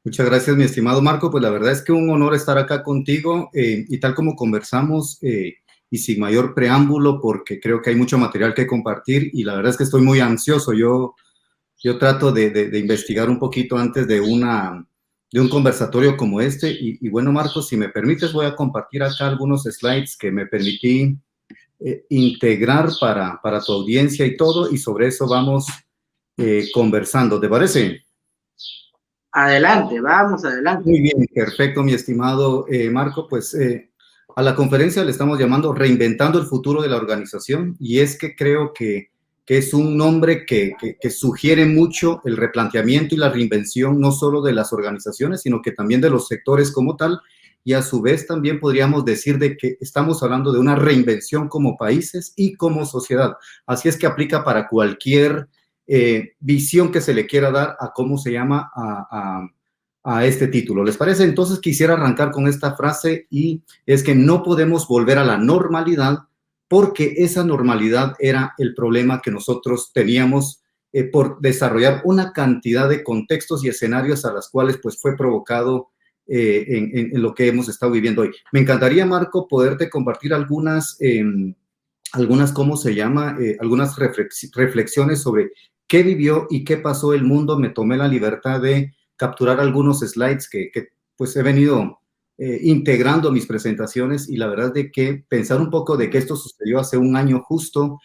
Muchas gracias, mi estimado Marco. Pues la verdad es que un honor estar acá contigo y tal como conversamos y sin mayor preámbulo, porque creo que hay mucho material que compartir y la verdad es que estoy muy ansioso. Yo trato de investigar un poquito antes de un conversatorio como este y bueno, Marco, si me permites, voy a compartir acá algunos slides que me permití integrar para tu audiencia y todo, y sobre eso vamos conversando. ¿Te parece? Adelante, vamos, adelante. Muy bien, perfecto, mi estimado Marco. Pues a la conferencia le estamos llamando Reinventando el futuro de la organización, y es que creo que es un nombre que sugiere mucho el replanteamiento y la reinvención, no solo de las organizaciones, sino que también de los sectores como tal, y a su vez también podríamos decir de que estamos hablando de una reinvención como países y como sociedad. Así es que aplica para cualquier visión que se le quiera dar a cómo se llama a este título. ¿Les parece? Entonces quisiera arrancar con esta frase, y es que no podemos volver a la normalidad porque esa normalidad era el problema que nosotros teníamos por desarrollar una cantidad de contextos y escenarios a los cuales pues fue provocado en lo que hemos estado viviendo hoy. Me encantaría, Marco, poderte compartir algunas ¿cómo se llama? Algunas reflexiones sobre qué vivió y qué pasó el mundo. Me tomé la libertad de capturar algunos slides que pues he venido integrando mis presentaciones, y la verdad de que pensar un poco de que esto sucedió hace un año justo,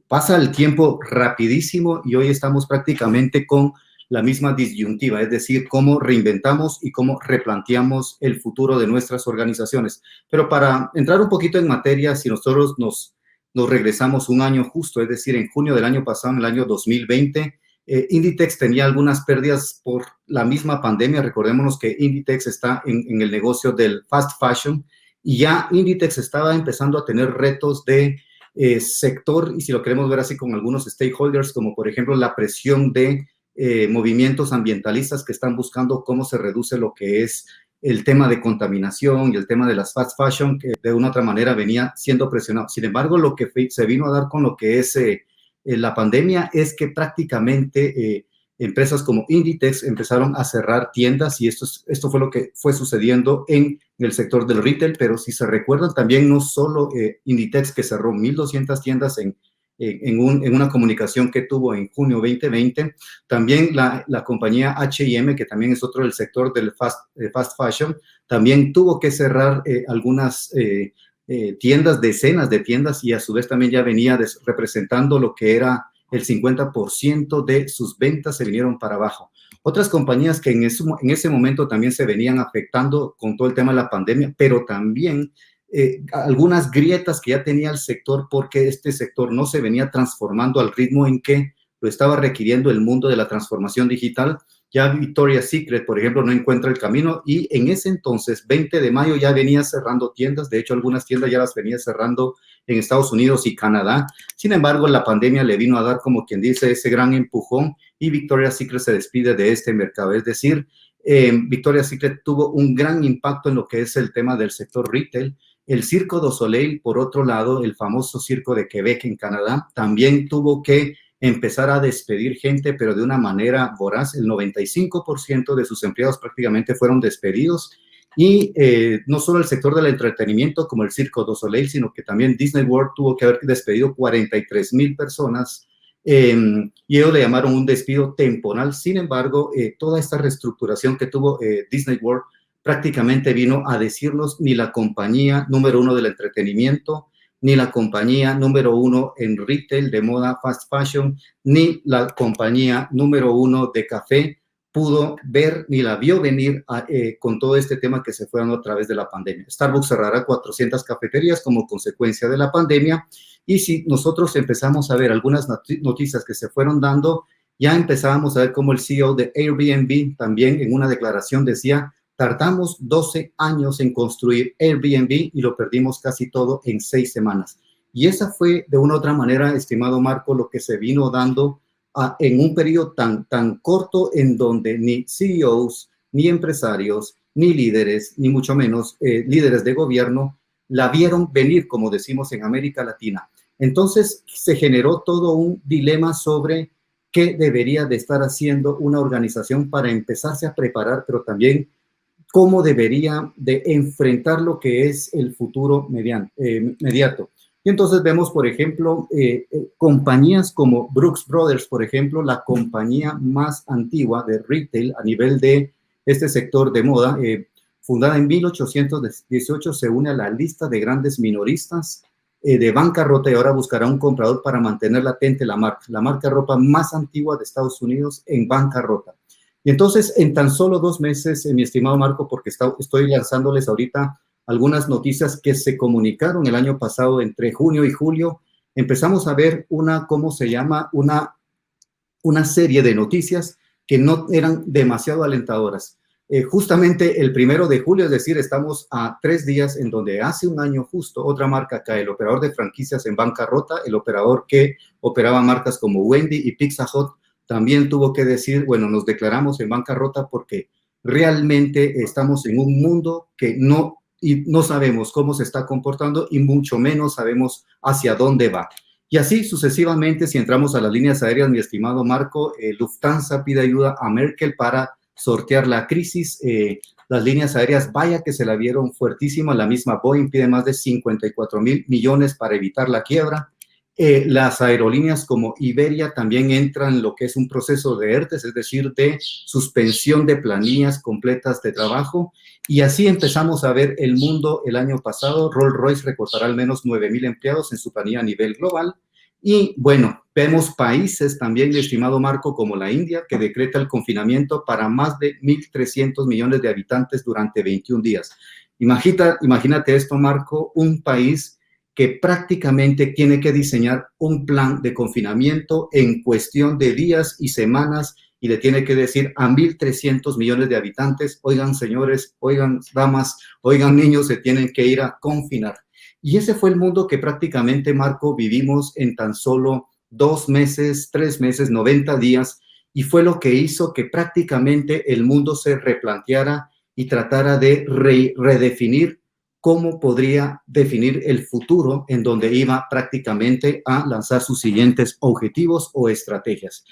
pasa el tiempo rapidísimo y hoy estamos prácticamente con la misma disyuntiva, es decir, cómo reinventamos y cómo replanteamos el futuro de nuestras organizaciones. Pero para entrar un poquito en materia, si nosotros nos regresamos un año justo, es decir, en junio del año pasado, en el año 2020, Inditex tenía algunas pérdidas por la misma pandemia. Recordémonos que Inditex está en el negocio del fast fashion, y ya Inditex estaba empezando a tener retos de sector, y si lo queremos ver así, con algunos stakeholders, como por ejemplo la presión de movimientos ambientalistas que están buscando cómo se reduce lo que es el tema de contaminación y el tema de las fast fashion, que de una u otra manera venía siendo presionado. Sin embargo, lo que se vino a dar con lo que es la pandemia es que prácticamente empresas como Inditex empezaron a cerrar tiendas, y esto fue lo que fue sucediendo en el sector del retail. Pero si se recuerdan, también no solo Inditex, que cerró 1,200 tiendas en una comunicación que tuvo en junio 2020, también la compañía H&M, que también es otro del sector del fast fashion, también tuvo que cerrar algunas tiendas, decenas de tiendas, y a su vez también ya venía representando lo que era el 50% de sus ventas se vinieron para abajo. Otras compañías que en ese momento también se venían afectando con todo el tema de la pandemia, pero también algunas grietas que ya tenía el sector, porque este sector no se venía transformando al ritmo en que lo estaba requiriendo el mundo de la transformación digital. Ya Victoria's Secret, por ejemplo, no encuentra el camino, y en ese entonces, 20 de mayo, ya venía cerrando tiendas. De hecho, algunas tiendas ya las venía cerrando en Estados Unidos y Canadá. Sin embargo, la pandemia le vino a dar, como quien dice, ese gran empujón, y Victoria's Secret se despide de este mercado. Es decir, Victoria's Secret tuvo un gran impacto en lo que es el tema del sector retail. El Circo du Soleil, por otro lado, el famoso circo de Quebec en Canadá, también tuvo que empezar a despedir gente, pero de una manera voraz. El 95% de sus empleados prácticamente fueron despedidos, y no solo el sector del entretenimiento como el Circo du Soleil, sino que también Disney World tuvo que haber despedido 43,000 personas, y ellos le llamaron un despido temporal. Sin embargo, toda esta reestructuración que tuvo Disney World prácticamente vino a decirnos: ni la compañía número uno del entretenimiento, ni la compañía número uno en retail de moda fast fashion, ni la compañía número uno de café pudo ver ni la vio venir con todo este tema que se fue dando a través de la pandemia. Starbucks cerrará 400 cafeterías como consecuencia de la pandemia, y si nosotros empezamos a ver algunas noticias que se fueron dando, ya empezábamos a ver cómo el CEO de Airbnb también en una declaración decía: tardamos 12 años en construir Airbnb y lo perdimos casi todo en 6 semanas. Y esa fue, de una u otra manera, estimado Marco, lo que se vino dando en un periodo tan corto, en donde ni CEOs, ni empresarios, ni líderes, ni mucho menos líderes de gobierno, la vieron venir, como decimos en América Latina. Entonces se generó todo un dilema sobre qué debería de estar haciendo una organización para empezarse a preparar, pero también cómo debería de enfrentar lo que es el futuro mediato. Y entonces vemos, por ejemplo, compañías como Brooks Brothers, por ejemplo, la compañía más antigua de retail a nivel de este sector de moda, fundada en 1818, se une a la lista de grandes minoristas de bancarrota y ahora buscará un comprador para mantener latente la marca de ropa más antigua de Estados Unidos en bancarrota. Y entonces, en tan solo 2 meses, mi estimado Marco, porque estoy lanzándoles ahorita algunas noticias que se comunicaron el año pasado entre junio y julio, empezamos a ver una serie de noticias que no eran demasiado alentadoras. Justamente el 1 de julio, es decir, estamos a 3 días en donde hace un año justo otra marca cae, el operador de franquicias en bancarrota, el operador que operaba marcas como Wendy y Pizza Hut, también tuvo que decir, bueno, nos declaramos en bancarrota porque realmente estamos en un mundo que no sabemos cómo se está comportando y mucho menos sabemos hacia dónde va. Y así sucesivamente, si entramos a las líneas aéreas, mi estimado Marco, Lufthansa pide ayuda a Merkel para sortear la crisis. Las líneas aéreas, vaya que se la vieron fuertísima. La misma Boeing pide más de 54,000 millones para evitar la quiebra. Las aerolíneas como Iberia también entran en lo que es un proceso de ERTES, es decir, de suspensión de planillas completas de trabajo. Y así empezamos a ver el mundo el año pasado. Rolls-Royce recortará al menos 9,000 empleados en su planilla a nivel global. Y bueno, vemos países también, mi estimado Marco, como la India, que decreta el confinamiento para más de 1.300 millones de habitantes durante 21 días. Imagínate esto, Marco, un país que prácticamente tiene que diseñar un plan de confinamiento en cuestión de días y semanas y le tiene que decir a 1.300 millones de habitantes, oigan señores, oigan damas, oigan niños, se tienen que ir a confinar. Y ese fue el mundo que prácticamente, Marco, vivimos en tan solo 2 meses, 3 meses, 90 días, y fue lo que hizo que prácticamente el mundo se replanteara y tratara de redefinir cómo podría definir el futuro en donde iba prácticamente a lanzar sus siguientes objetivos o estrategias.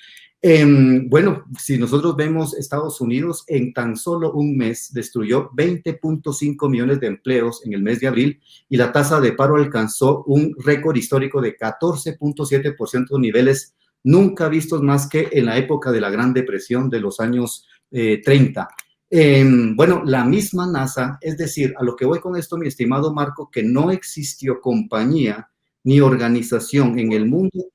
Bueno, si nosotros vemos Estados Unidos, en tan solo un mes destruyó 20,5 millones de empleos en el mes de abril y la tasa de paro alcanzó un récord histórico de 14,7%, niveles nunca vistos más que en la época de la Gran Depresión de los años 30. Bueno, la misma NASA, es decir, a lo que voy con esto, mi estimado Marco, que no existió compañía ni organización en el mundo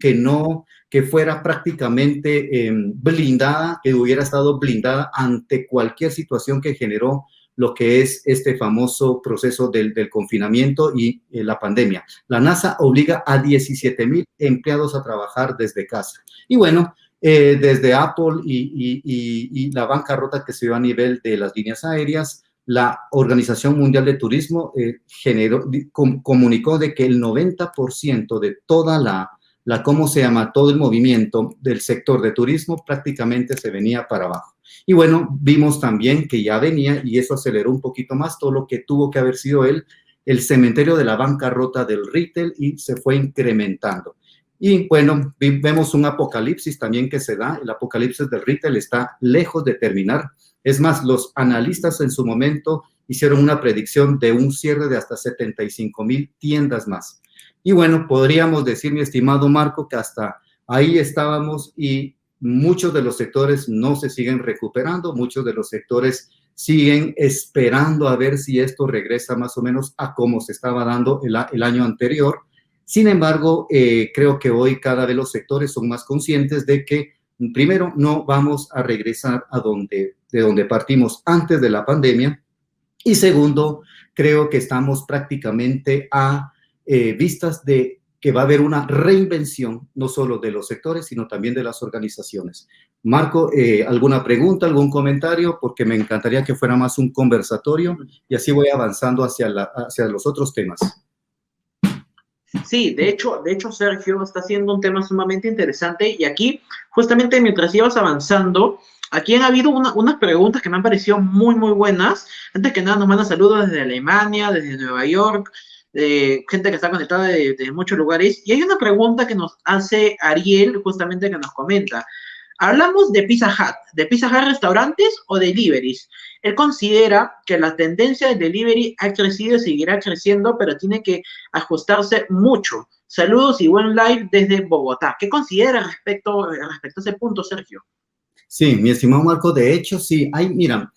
que fuera prácticamente blindada, que hubiera estado blindada ante cualquier situación que generó lo que es este famoso proceso del confinamiento y la pandemia. La NASA obliga a 17,000 empleados a trabajar desde casa. Y bueno, desde Apple y la bancarrota que se dio a nivel de las líneas aéreas, la Organización Mundial de Turismo comunicó de que el 90% de toda todo el movimiento del sector de turismo prácticamente se venía para abajo. Y bueno, vimos también que ya venía, y eso aceleró un poquito más todo lo que tuvo que haber sido el cementerio de la bancarrota del retail, y se fue incrementando. Y bueno, vemos un apocalipsis también que se da. El apocalipsis del retail está lejos de terminar. Es más, los analistas en su momento hicieron una predicción de un cierre de hasta 75,000 tiendas más. Y bueno, podríamos decir, mi estimado Marco, que hasta ahí estábamos y muchos de los sectores no se siguen recuperando, muchos de los sectores siguen esperando a ver si esto regresa más o menos a como se estaba dando el año anterior. Sin embargo, creo que hoy cada vez los sectores son más conscientes de que, primero, no vamos a regresar de donde partimos antes de la pandemia, y segundo, creo que estamos prácticamente a vistas de que va a haber una reinvención, no solo de los sectores, sino también de las organizaciones. Marco, ¿alguna pregunta, algún comentario? Porque me encantaría que fuera más un conversatorio, y así voy avanzando hacia los otros temas. Sí, de hecho, Sergio, está haciendo un tema sumamente interesante, y aquí, justamente mientras ibas avanzando, aquí han habido unas preguntas que me han parecido muy, muy buenas. Antes que nada, nos mandan saludos desde Alemania, desde Nueva York, gente que está conectada de muchos lugares, y hay una pregunta que nos hace Ariel, justamente, que nos comenta: Hablamos de Pizza Hut restaurantes o deliveries. Él considera que la tendencia del delivery ha crecido y seguirá creciendo, pero tiene que ajustarse mucho. Saludos y buen live desde Bogotá. ¿Qué considera respecto a ese punto, Sergio? Sí, mi estimado Marco, de hecho, sí, mira,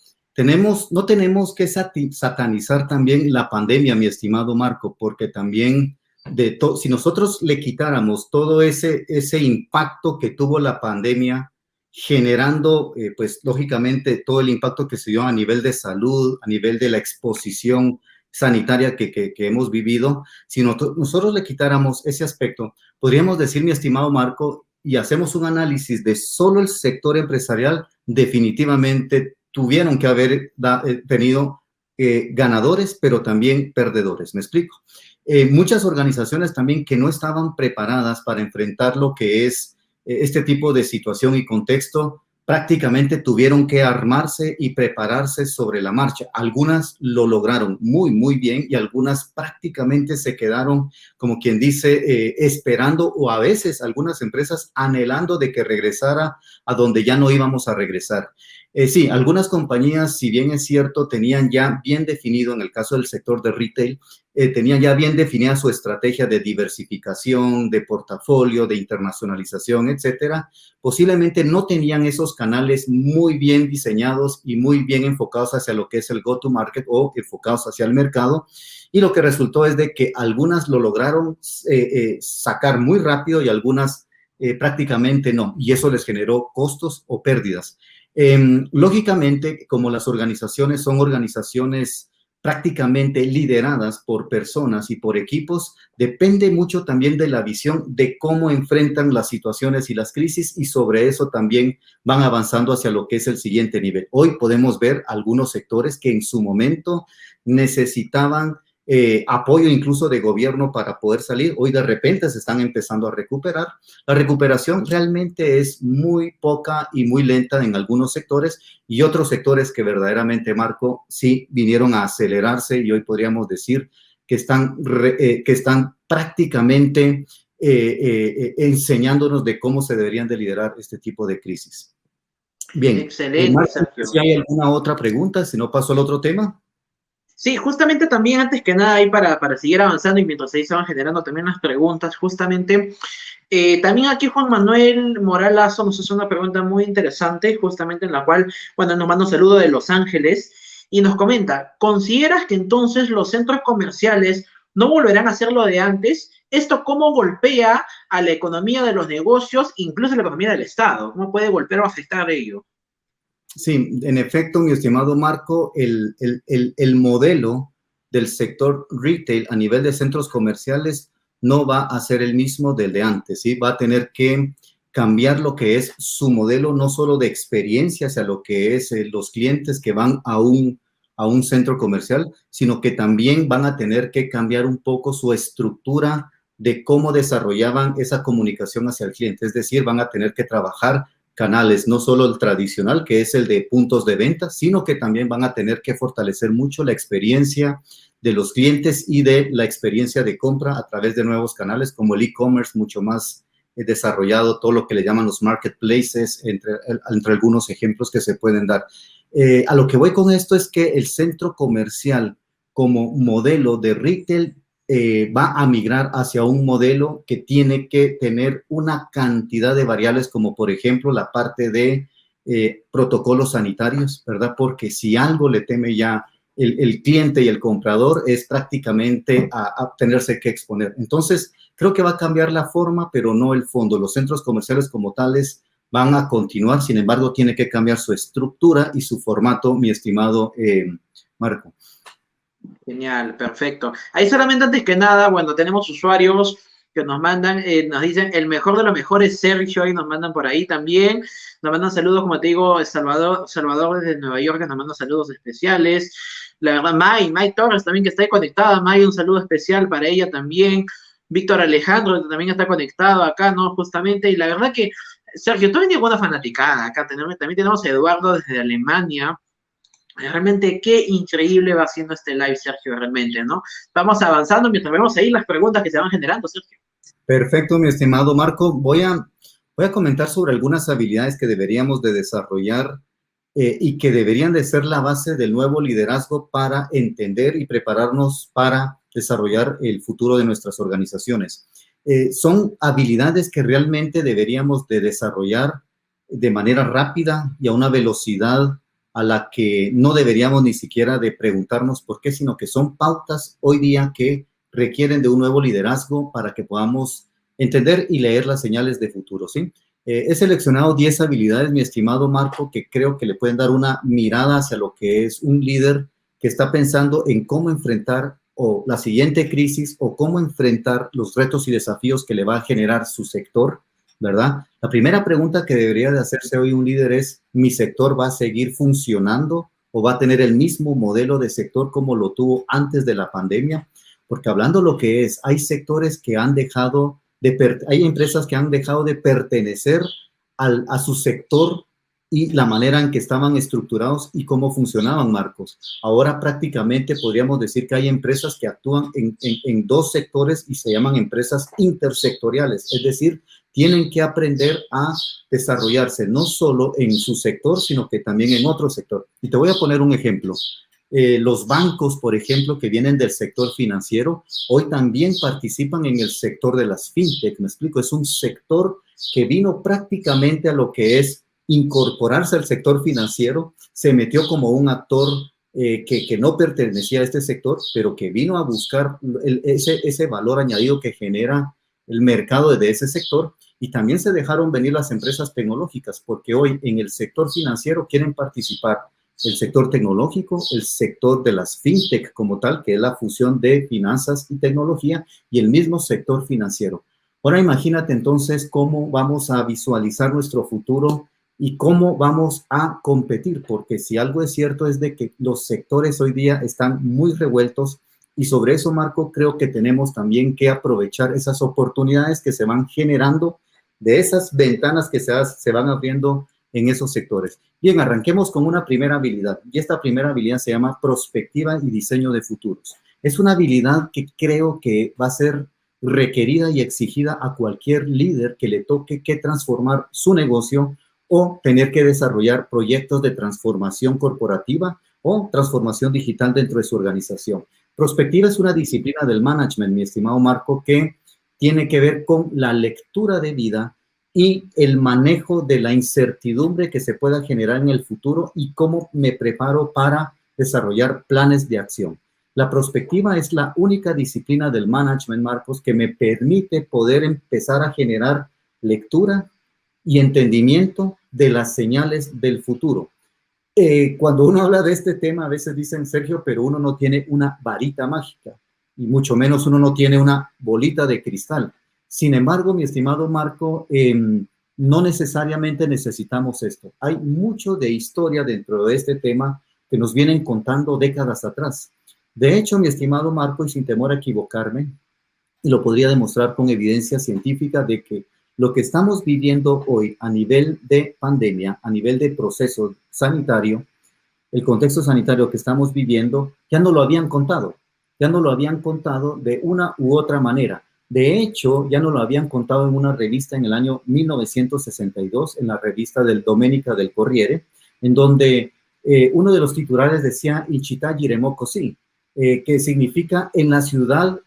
no tenemos que satanizar también la pandemia, mi estimado Marco, porque también si nosotros le quitáramos todo ese impacto que tuvo la pandemia, generando, pues, lógicamente, todo el impacto que se dio a nivel de salud, a nivel de la exposición sanitaria que hemos vivido, si nosotros le quitáramos ese aspecto, podríamos decir, mi estimado Marco, y hacemos un análisis de solo el sector empresarial, definitivamente tuvieron que haber tenido ganadores, pero también perdedores. ¿Me explico? Muchas organizaciones también que no estaban preparadas para enfrentar lo que es este tipo de situación y contexto, prácticamente tuvieron que armarse y prepararse sobre la marcha. Algunas lo lograron muy, muy bien y algunas prácticamente se quedaron, como quien dice, esperando, o a veces algunas empresas anhelando de que regresara a donde ya no íbamos a regresar. Sí, algunas compañías, si bien es cierto, tenían ya bien definido, en el caso del sector de retail, tenían ya bien definida su estrategia de diversificación, de portafolio, de internacionalización, etcétera. Posiblemente no tenían esos canales muy bien diseñados y muy bien enfocados hacia lo que es el go-to-market o enfocados hacia el mercado. Y lo que resultó es de que algunas lo lograron sacar muy rápido y algunas prácticamente no. Y eso les generó costos o pérdidas. Lógicamente, como las organizaciones son organizaciones prácticamente lideradas por personas y por equipos, depende mucho también de la visión de cómo enfrentan las situaciones y las crisis, y sobre eso también van avanzando hacia lo que es el siguiente nivel. Hoy podemos ver algunos sectores que en su momento necesitaban apoyo incluso de gobierno para poder salir. Hoy de repente se están empezando a recuperar. La recuperación realmente es muy poca y muy lenta en algunos sectores, y otros sectores que verdaderamente, Marco, sí vinieron a acelerarse, y hoy podríamos decir que están prácticamente enseñándonos de cómo se deberían de liderar este tipo de crisis. Bien, Excelente, Marco, Sergio. si hay alguna otra pregunta, si no paso al otro tema. Sí, justamente también antes que nada, ahí para seguir avanzando y mientras ahí se van generando también las preguntas, justamente, también aquí Juan Manuel Moralazo nos hace una pregunta muy interesante, justamente en la cual, bueno, nos manda un saludo de Los Ángeles y nos comenta, ¿consideras que entonces los centros comerciales no volverán a hacer lo de antes? ¿Esto cómo golpea a la economía de los negocios, incluso a la economía del Estado? ¿Cómo puede golpear o afectar ello? Sí, en efecto, mi estimado Marco, el modelo del sector retail a nivel de centros comerciales no va a ser el mismo del de antes, ¿sí? Va a tener que cambiar lo que es su modelo, no solo de experiencia hacia lo que es los clientes que van a un centro comercial, sino que también van a tener que cambiar un poco su estructura de cómo desarrollaban esa comunicación hacia el cliente. Es decir, van a tener que trabajar canales, no solo el tradicional, que es el de puntos de venta, sino que también van a tener que fortalecer mucho la experiencia de los clientes y de la experiencia de compra a través de nuevos canales como el e-commerce, mucho más desarrollado, todo lo que le llaman los marketplaces, entre algunos ejemplos que se pueden dar. A lo que voy con esto es que el centro comercial como modelo de retail va a migrar hacia un modelo que tiene que tener una cantidad de variables, como por ejemplo la parte de protocolos sanitarios, ¿verdad? Porque si algo le teme ya el cliente y el comprador es prácticamente a tenerse que exponer. Entonces, creo que va a cambiar la forma, pero no el fondo. Los centros comerciales como tales van a continuar, sin embargo, tiene que cambiar su estructura y su formato, mi estimado Marco. Genial, perfecto. Ahí solamente antes que nada, bueno, tenemos usuarios que nos mandan, nos dicen, el mejor de los mejores, Sergio, y nos mandan por ahí también. Nos mandan saludos, como te digo, Salvador desde Nueva York, que nos manda saludos especiales. La verdad, May Torres también, que está ahí conectada. May, un saludo especial para ella también. Víctor Alejandro, que también está conectado acá, ¿no? Justamente, y la verdad que, Sergio, tú venías con una fanaticada acá. También tenemos a Eduardo desde Alemania. Realmente qué increíble va siendo este live, Sergio, realmente, ¿no? Vamos avanzando mientras vemos ahí las preguntas que se van generando, Sergio. Perfecto, mi estimado Marco. Voy a Voy a comentar sobre algunas habilidades que deberíamos de desarrollar y que deberían de ser la base del nuevo liderazgo para entender y prepararnos para desarrollar el futuro de nuestras organizaciones. Son habilidades que realmente deberíamos de desarrollar de manera rápida y a una velocidad a la que no deberíamos ni siquiera de preguntarnos por qué, sino que son pautas hoy día que requieren de un nuevo liderazgo para que podamos entender y leer las señales de futuro, ¿sí? He seleccionado 10 habilidades, mi estimado Marco, que creo que le pueden dar una mirada hacia lo que es un líder que está pensando en cómo enfrentar o la siguiente crisis o cómo enfrentar los retos y desafíos que le va a generar su sector, ¿verdad? La primera pregunta que debería de hacerse hoy un líder es, ¿mi sector va a seguir funcionando o va a tener el mismo modelo de sector como lo tuvo antes de la pandemia? Porque hablando lo que es, hay sectores que han dejado hay empresas que han dejado de pertenecer a su sector y la manera en que estaban estructurados y cómo funcionaban, Marcos. Ahora prácticamente podríamos decir que hay empresas que actúan en dos sectores y se llaman empresas intersectoriales, es decir, tienen que aprender a desarrollarse no solo en su sector, sino que también en otro sector. Y te voy a poner un ejemplo. Los bancos, por ejemplo, que vienen del sector financiero, hoy también participan en el sector de las fintech. Me explico, es un sector que vino prácticamente a lo que es incorporarse al sector financiero, se metió como un actor que no pertenecía a este sector, pero que vino a buscar ese valor añadido que genera el mercado de ese sector. Y también se dejaron venir las empresas tecnológicas, porque hoy en el sector financiero quieren participar el sector tecnológico, el sector de las fintech como tal, que es la fusión de finanzas y tecnología, y el mismo sector financiero. Ahora imagínate entonces cómo vamos a visualizar nuestro futuro y cómo vamos a competir, porque si algo es cierto es de que los sectores hoy día están muy revueltos y sobre eso, Marco, creo que tenemos también que aprovechar esas oportunidades que se van generando de esas ventanas que se van abriendo en esos sectores. Bien, arranquemos con una primera habilidad, y esta primera habilidad se llama prospectiva y diseño de futuros. Es una habilidad que creo que va a ser requerida y exigida a cualquier líder que le toque que transformar su negocio o tener que desarrollar proyectos de transformación corporativa o transformación digital dentro de su organización. Prospectiva es una disciplina del management, mi estimado Marco, que tiene que ver con la lectura de vida y el manejo de la incertidumbre que se pueda generar en el futuro y cómo me preparo para desarrollar planes de acción. La prospectiva es la única disciplina del management, Marcos, que me permite poder empezar a generar lectura y entendimiento de las señales del futuro. Cuando uno habla de este tema, a veces dicen, Sergio, pero uno no tiene una varita mágica y mucho menos uno no tiene una bolita de cristal. Sin embargo, mi estimado Marco, no necesariamente necesitamos esto. Hay mucho de historia dentro de este tema que nos vienen contando décadas atrás. De hecho, mi estimado Marco, y sin temor a equivocarme, y lo podría demostrar con evidencia científica de que lo que estamos viviendo hoy a nivel de pandemia, a nivel de proceso sanitario, el contexto sanitario que estamos viviendo, ya no lo habían contado de una u otra manera. De hecho, ya no lo habían contado en una revista en el año 1962, en la revista del Domenica del Corriere, en donde uno de los titulares decía "In città giremo così", que significa en la ciudad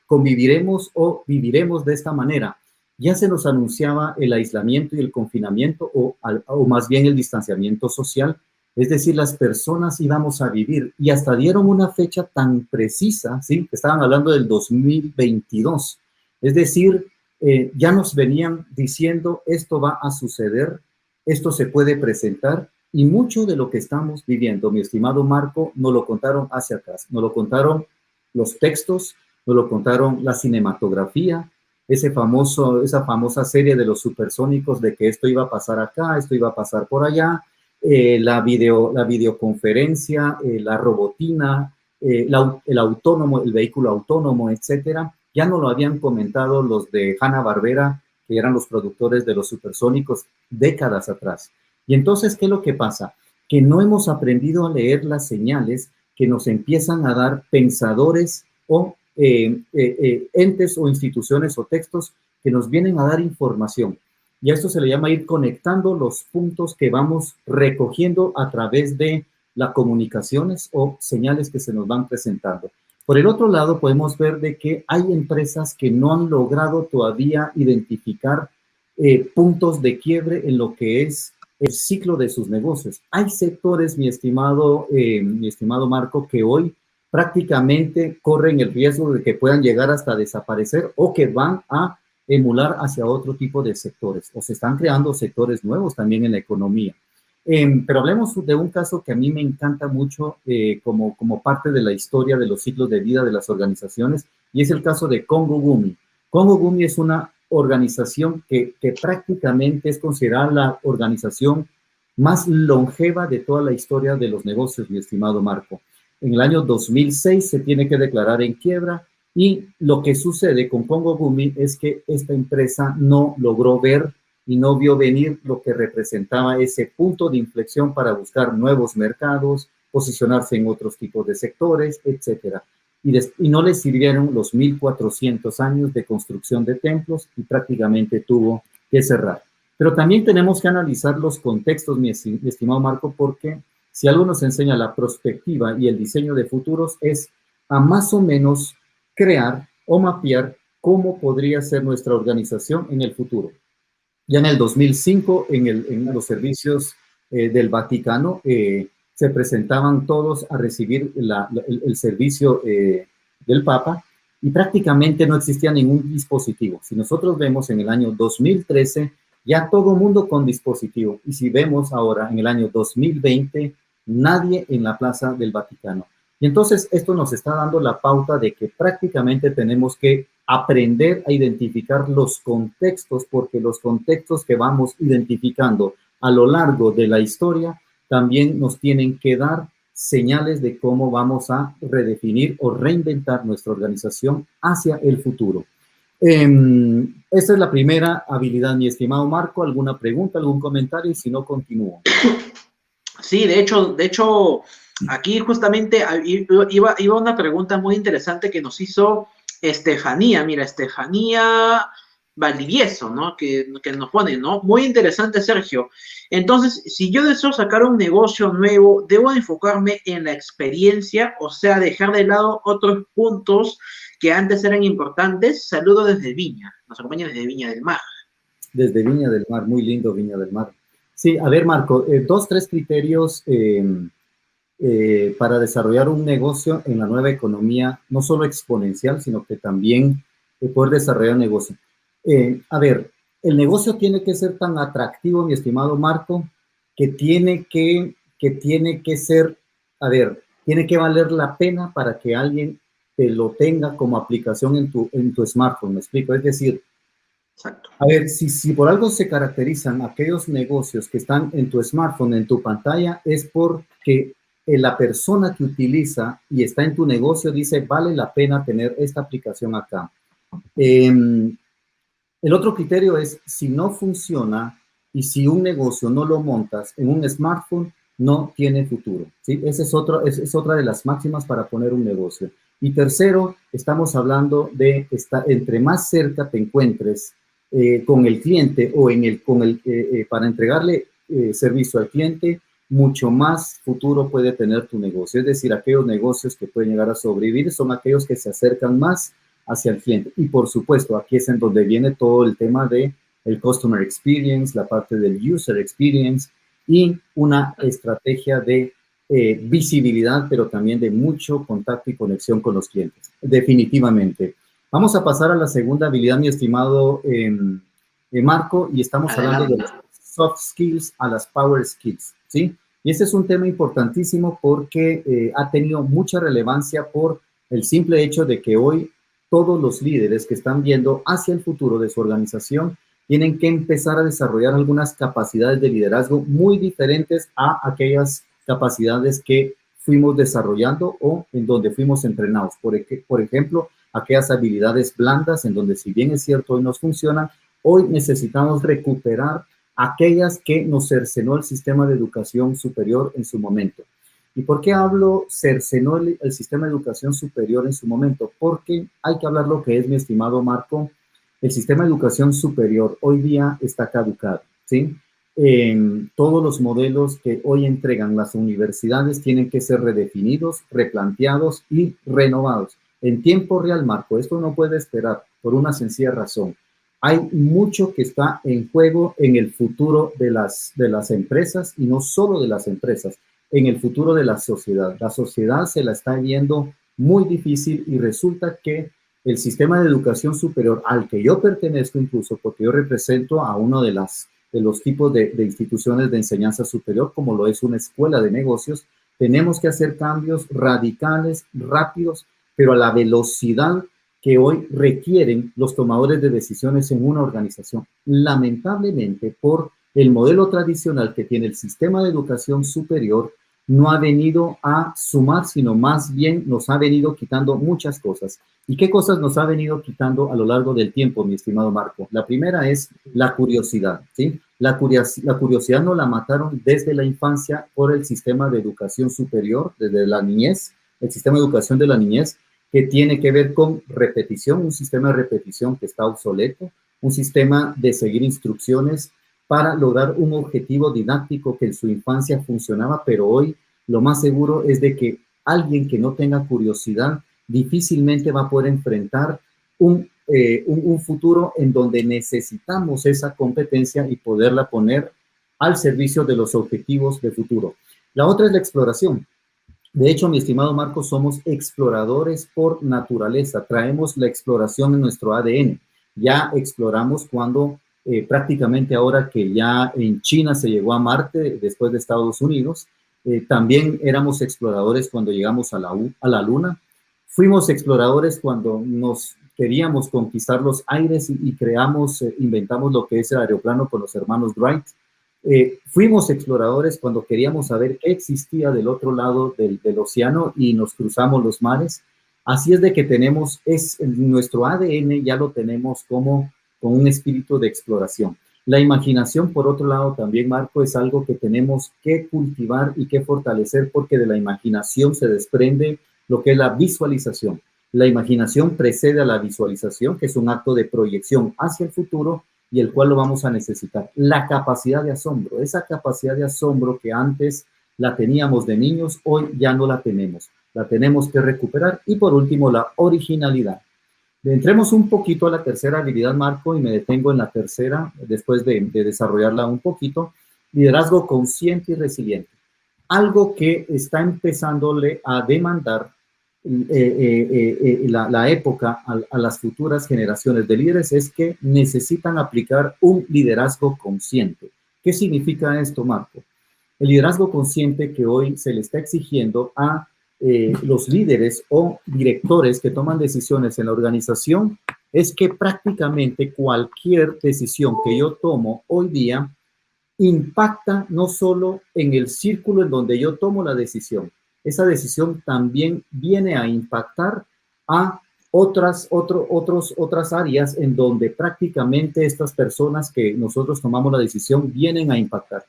conviviremos o viviremos de esta manera. Ya se nos anunciaba el aislamiento y el confinamiento o más bien el distanciamiento social, es decir, las personas íbamos a vivir y hasta dieron una fecha tan precisa, ¿sí? Estaban hablando del 2022, es decir, ya nos venían diciendo esto va a suceder, esto se puede presentar y mucho de lo que estamos viviendo, mi estimado Marco, nos lo contaron hacia atrás, nos lo contaron los textos, nos lo contaron la cinematografía, esa famosa serie de los supersónicos de que esto iba a pasar acá, esto iba a pasar por allá, la videoconferencia, la robotina, el autónomo, el vehículo autónomo, etcétera. Ya no lo habían comentado los de Hanna-Barbera, que eran los productores de los supersónicos décadas atrás. Y entonces, ¿qué es lo que pasa? Que no hemos aprendido a leer las señales que nos empiezan a dar pensadores o entes o instituciones o textos que nos vienen a dar información. Y a esto se le llama ir conectando los puntos que vamos recogiendo a través de las comunicaciones o señales que se nos van presentando. Por el otro lado, podemos ver de que hay empresas que no han logrado todavía identificar puntos de quiebre en lo que es el ciclo de sus negocios. Hay sectores, mi estimado Marco, que hoy prácticamente corren el riesgo de que puedan llegar hasta desaparecer o que van a emular hacia otro tipo de sectores, o se están creando sectores nuevos también en la economía. Pero hablemos de un caso que a mí me encanta mucho como parte de la historia de los ciclos de vida de las organizaciones, y es el caso de Congo Gumi. Congo Gumi es una organización que prácticamente es considerada la organización más longeva de toda la historia de los negocios, mi estimado Marco. En el año 2006 se tiene que declarar en quiebra, y lo que sucede con Congo Gumi es que esta empresa no logró ver y no vio venir lo que representaba ese punto de inflexión para buscar nuevos mercados, posicionarse en otros tipos de sectores, etcétera. Y no le sirvieron los 1400 años de construcción de templos y prácticamente tuvo que cerrar. Pero también tenemos que analizar los contextos, mi estimado Marco, porque si algo nos enseña la perspectiva y el diseño de futuros es a más o menos crear o mapear cómo podría ser nuestra organización en el futuro. Ya en el 2005, en los servicios del Vaticano, se presentaban todos a recibir el servicio del Papa, y prácticamente no existía ningún dispositivo. Si nosotros vemos en el año 2013, ya todo mundo con dispositivo. Y si vemos ahora en el año 2020, nadie en la Plaza del Vaticano. Y entonces esto nos está dando la pauta de que prácticamente tenemos que aprender a identificar los contextos, porque los contextos que vamos identificando a lo largo de la historia también nos tienen que dar señales de cómo vamos a redefinir o reinventar nuestra organización hacia el futuro. Esta es la primera habilidad, mi estimado Marco. ¿Alguna pregunta, algún comentario? Y si no, continúo. Sí, de hecho, aquí justamente iba una pregunta muy interesante que nos hizo Estefanía. Mira, Estefanía Valdivieso, ¿no? Que nos pone, ¿no? Muy interesante, Sergio. Entonces, si yo deseo sacar un negocio nuevo, ¿debo enfocarme en la experiencia? O sea, dejar de lado otros puntos que antes eran importantes. Saludo desde Viña. Nos acompaña desde Viña del Mar. Desde Viña del Mar, muy lindo Viña del Mar. Sí, a ver, Marco, 2-3 criterios para desarrollar un negocio en la nueva economía, no solo exponencial, sino que también poder desarrollar un negocio. A ver, el negocio tiene que ser tan atractivo, mi estimado Marco, que tiene que ser, a ver, tiene que valer la pena para que alguien te lo tenga como aplicación en tu smartphone, ¿me explico? Es decir, exacto. A ver, si por algo se caracterizan aquellos negocios que están en tu smartphone, en tu pantalla, es porque la persona que utiliza y está en tu negocio dice, vale la pena tener esta aplicación acá. El otro criterio es, si no funciona y si un negocio no lo montas en un smartphone, no tiene futuro, ¿sí? Esa es otra de las máximas para poner un negocio. Y tercero, estamos hablando de entre más cerca te encuentres con el cliente o para entregarle servicio al cliente, mucho más futuro puede tener tu negocio. Es decir, aquellos negocios que pueden llegar a sobrevivir son aquellos que se acercan más hacia el cliente. Y por supuesto, aquí es en donde viene todo el tema de el customer experience, la parte del user experience y una estrategia de visibilidad, pero también de mucho contacto y conexión con los clientes. Definitivamente. Vamos a pasar a la segunda habilidad, mi estimado Marco, y estamos hablando de las soft skills a las power skills, ¿sí? Y ese es un tema importantísimo porque ha tenido mucha relevancia por el simple hecho de que hoy todos los líderes que están viendo hacia el futuro de su organización tienen que empezar a desarrollar algunas capacidades de liderazgo muy diferentes a aquellas capacidades que fuimos desarrollando o en donde fuimos entrenados. Por ejemplo, aquellas habilidades blandas en donde, si bien es cierto hoy nos funcionan, hoy necesitamos recuperar aquellas que nos cercenó el sistema de educación superior en su momento. ¿Y por qué hablo cercenó el sistema de educación superior en su momento? Porque hay que hablar lo que es, mi estimado Marco. El sistema de educación superior hoy día está caducado, ¿sí? Todos los modelos que hoy entregan las universidades tienen que ser redefinidos, replanteados y renovados. En tiempo real, Marco, esto no puede esperar por una sencilla razón. Hay mucho que está en juego en el futuro de las empresas y no solo de las empresas, en el futuro de la sociedad. La sociedad se la está viendo muy difícil y resulta que el sistema de educación superior al que yo pertenezco incluso, porque yo represento a uno de los tipos de instituciones de enseñanza superior, como lo es una escuela de negocios, tenemos que hacer cambios radicales, rápidos, pero a la velocidad que hoy requieren los tomadores de decisiones en una organización. Lamentablemente, por el modelo tradicional que tiene el sistema de educación superior, no ha venido a sumar, sino más bien nos ha venido quitando muchas cosas. ¿Y qué cosas nos ha venido quitando a lo largo del tiempo, mi estimado Marco? La primera es la curiosidad, ¿sí? La curiosidad nos la mataron desde la infancia por el sistema de educación superior, desde la niñez, el sistema de educación de la niñez, que tiene que ver con repetición, un sistema de repetición que está obsoleto, un sistema de seguir instrucciones para lograr un objetivo didáctico que en su infancia funcionaba, pero hoy lo más seguro es de que alguien que no tenga curiosidad difícilmente va a poder enfrentar un futuro en donde necesitamos esa competencia y poderla poner al servicio de los objetivos de futuro. La otra es la exploración. De hecho, mi estimado Marco, somos exploradores por naturaleza. Traemos la exploración en nuestro ADN. Ya exploramos cuando prácticamente ahora que ya en China se llegó a Marte después de Estados Unidos. También éramos exploradores cuando llegamos a la Luna. Fuimos exploradores cuando nos queríamos conquistar los aires y inventamos lo que es el aeroplano con los hermanos Wright. Fuimos exploradores cuando queríamos saber qué existía del otro lado del océano y nos cruzamos los mares. Así es de que nuestro ADN ya lo tenemos como con un espíritu de exploración. La imaginación, por otro lado, también, Marco, es algo que tenemos que cultivar y que fortalecer porque de la imaginación se desprende lo que es la visualización. La imaginación precede a la visualización, que es un acto de proyección hacia el futuro y el cual lo vamos a necesitar. La capacidad de asombro, esa capacidad de asombro que antes la teníamos de niños, hoy ya no la tenemos. La tenemos que recuperar. Y por último, la originalidad. Entremos un poquito a la tercera habilidad, Marco, y me detengo en la tercera, después de desarrollarla un poquito. Liderazgo consciente y resiliente. Algo que está empezándole a demandar la época a las futuras generaciones de líderes es que necesitan aplicar un liderazgo consciente. ¿Qué significa esto, Marco? El liderazgo consciente que hoy se le está exigiendo a los líderes o directores que toman decisiones en la organización es que prácticamente cualquier decisión que yo tomo hoy día impacta no solo en el círculo en donde yo tomo la decisión, esa decisión también viene a impactar a otras áreas en donde prácticamente estas personas que nosotros tomamos la decisión vienen a impactar.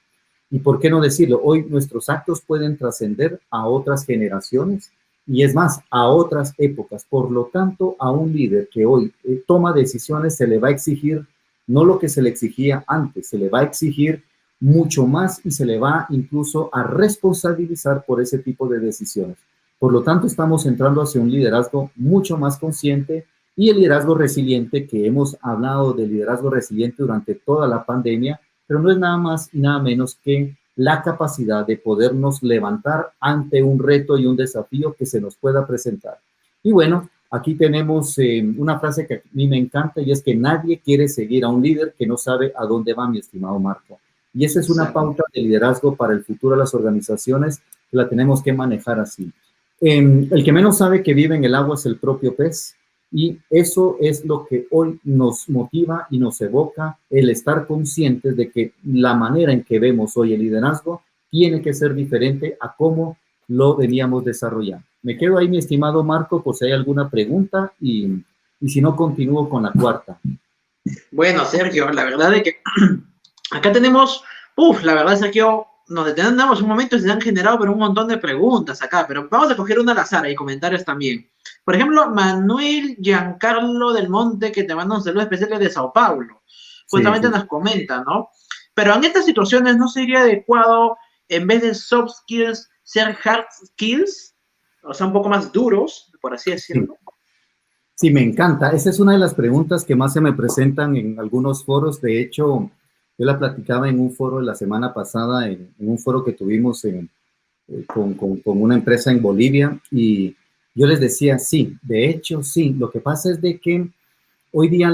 Y por qué no decirlo, hoy nuestros actos pueden trascender a otras generaciones y es más, a otras épocas. Por lo tanto, a un líder que hoy toma decisiones se le va a exigir no lo que se le exigía antes, se le va a exigir mucho más y se le va incluso a responsabilizar por ese tipo de decisiones. Por lo tanto, estamos entrando hacia un liderazgo mucho más consciente y el liderazgo resiliente, que hemos hablado del liderazgo resiliente durante toda la pandemia, pero no es nada más y nada menos que la capacidad de podernos levantar ante un reto y un desafío que se nos pueda presentar. Y bueno, aquí tenemos una frase que a mí me encanta y es que nadie quiere seguir a un líder que no sabe a dónde va, mi estimado Marco. Y esa es una pauta de liderazgo para el futuro de las organizaciones que la tenemos que manejar así. El que menos sabe que vive en el agua es el propio pez y eso es lo que hoy nos motiva y nos evoca el estar conscientes de que la manera en que vemos hoy el liderazgo tiene que ser diferente a cómo lo veníamos desarrollando. Me quedo ahí, mi estimado Marco, por si hay alguna pregunta y si no, continúo con la cuarta. Bueno, Sergio, la verdad es que acá tenemos, la verdad, Sergio, nos detenemos un momento y se han generado pero un montón de preguntas acá, pero vamos a coger una al azar y comentarios también. Por ejemplo, Manuel Giancarlo del Monte, que te manda un saludo especial desde Sao Paulo, Sí, justamente sí. nos comenta, ¿no? Pero en estas situaciones no sería adecuado, en vez de soft skills, ser hard skills, o sea, un poco más duros, por así Sí. decirlo. Sí, me encanta. Esa es una de las preguntas que más se me presentan en algunos foros. De hecho, yo la platicaba en un foro la semana pasada, en un foro que tuvimos con una empresa en Bolivia, y yo les decía, sí, de hecho, sí. Lo que pasa es de que hoy día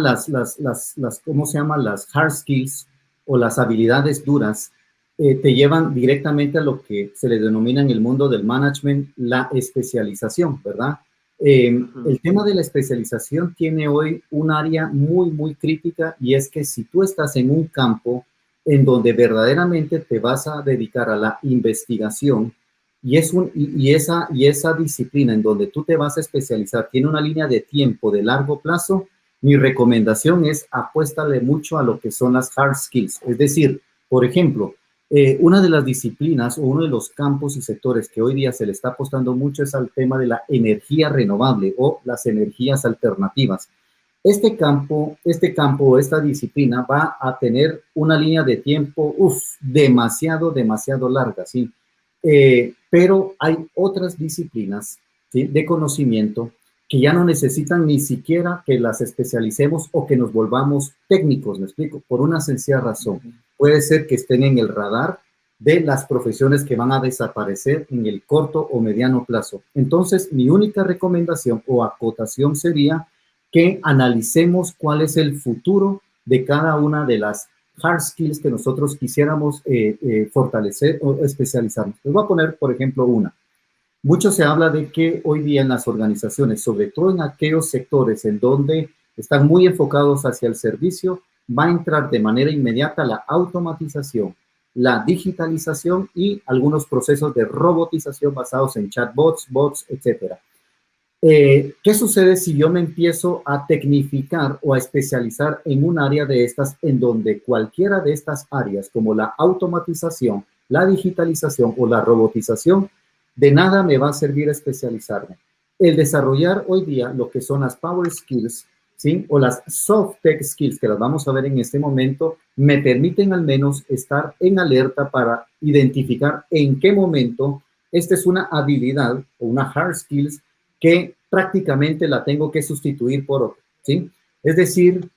¿cómo se llama? Las hard skills o las habilidades duras te llevan directamente a lo que se le denomina en el mundo del management la especialización, ¿verdad? El tema de la especialización tiene hoy un área muy, muy crítica, y es que si tú estás en un campo en donde verdaderamente te vas a dedicar a la investigación y esa disciplina en donde tú te vas a especializar tiene una línea de tiempo de largo plazo, mi recomendación es apuéstale mucho a lo que son las hard skills. Es decir, por ejemplo, una de las disciplinas o uno de los campos y sectores que hoy día se le está apostando mucho es al tema de la energía renovable o las energías alternativas. Este campo o esta disciplina va a tener una línea de tiempo, demasiado, demasiado larga, ¿sí? Pero hay otras disciplinas, ¿sí?, de conocimiento que ya no necesitan ni siquiera que las especialicemos o que nos volvamos técnicos, me explico, por una sencilla razón. Puede ser que estén en el radar de las profesiones que van a desaparecer en el corto o mediano plazo. Entonces, mi única recomendación o acotación sería que analicemos cuál es el futuro de cada una de las hard skills que nosotros quisiéramos fortalecer o especializarnos. Les voy a poner, por ejemplo, una. Mucho se habla de que hoy día en las organizaciones, sobre todo en aquellos sectores en donde están muy enfocados hacia el servicio, va a entrar de manera inmediata la automatización, la digitalización y algunos procesos de robotización basados en chatbots, bots, etcétera. ¿Qué sucede si yo me empiezo a tecnificar o a especializar en un área de estas en donde cualquiera de estas áreas, como la automatización, la digitalización o la robotización, de nada me va a servir especializarme? El desarrollar hoy día lo que son las power skills, ¿sí?, o las soft tech skills, que las vamos a ver en este momento, me permiten al menos estar en alerta para identificar en qué momento esta es una habilidad o una hard skills que prácticamente la tengo que sustituir por otra, ¿sí? Es decir,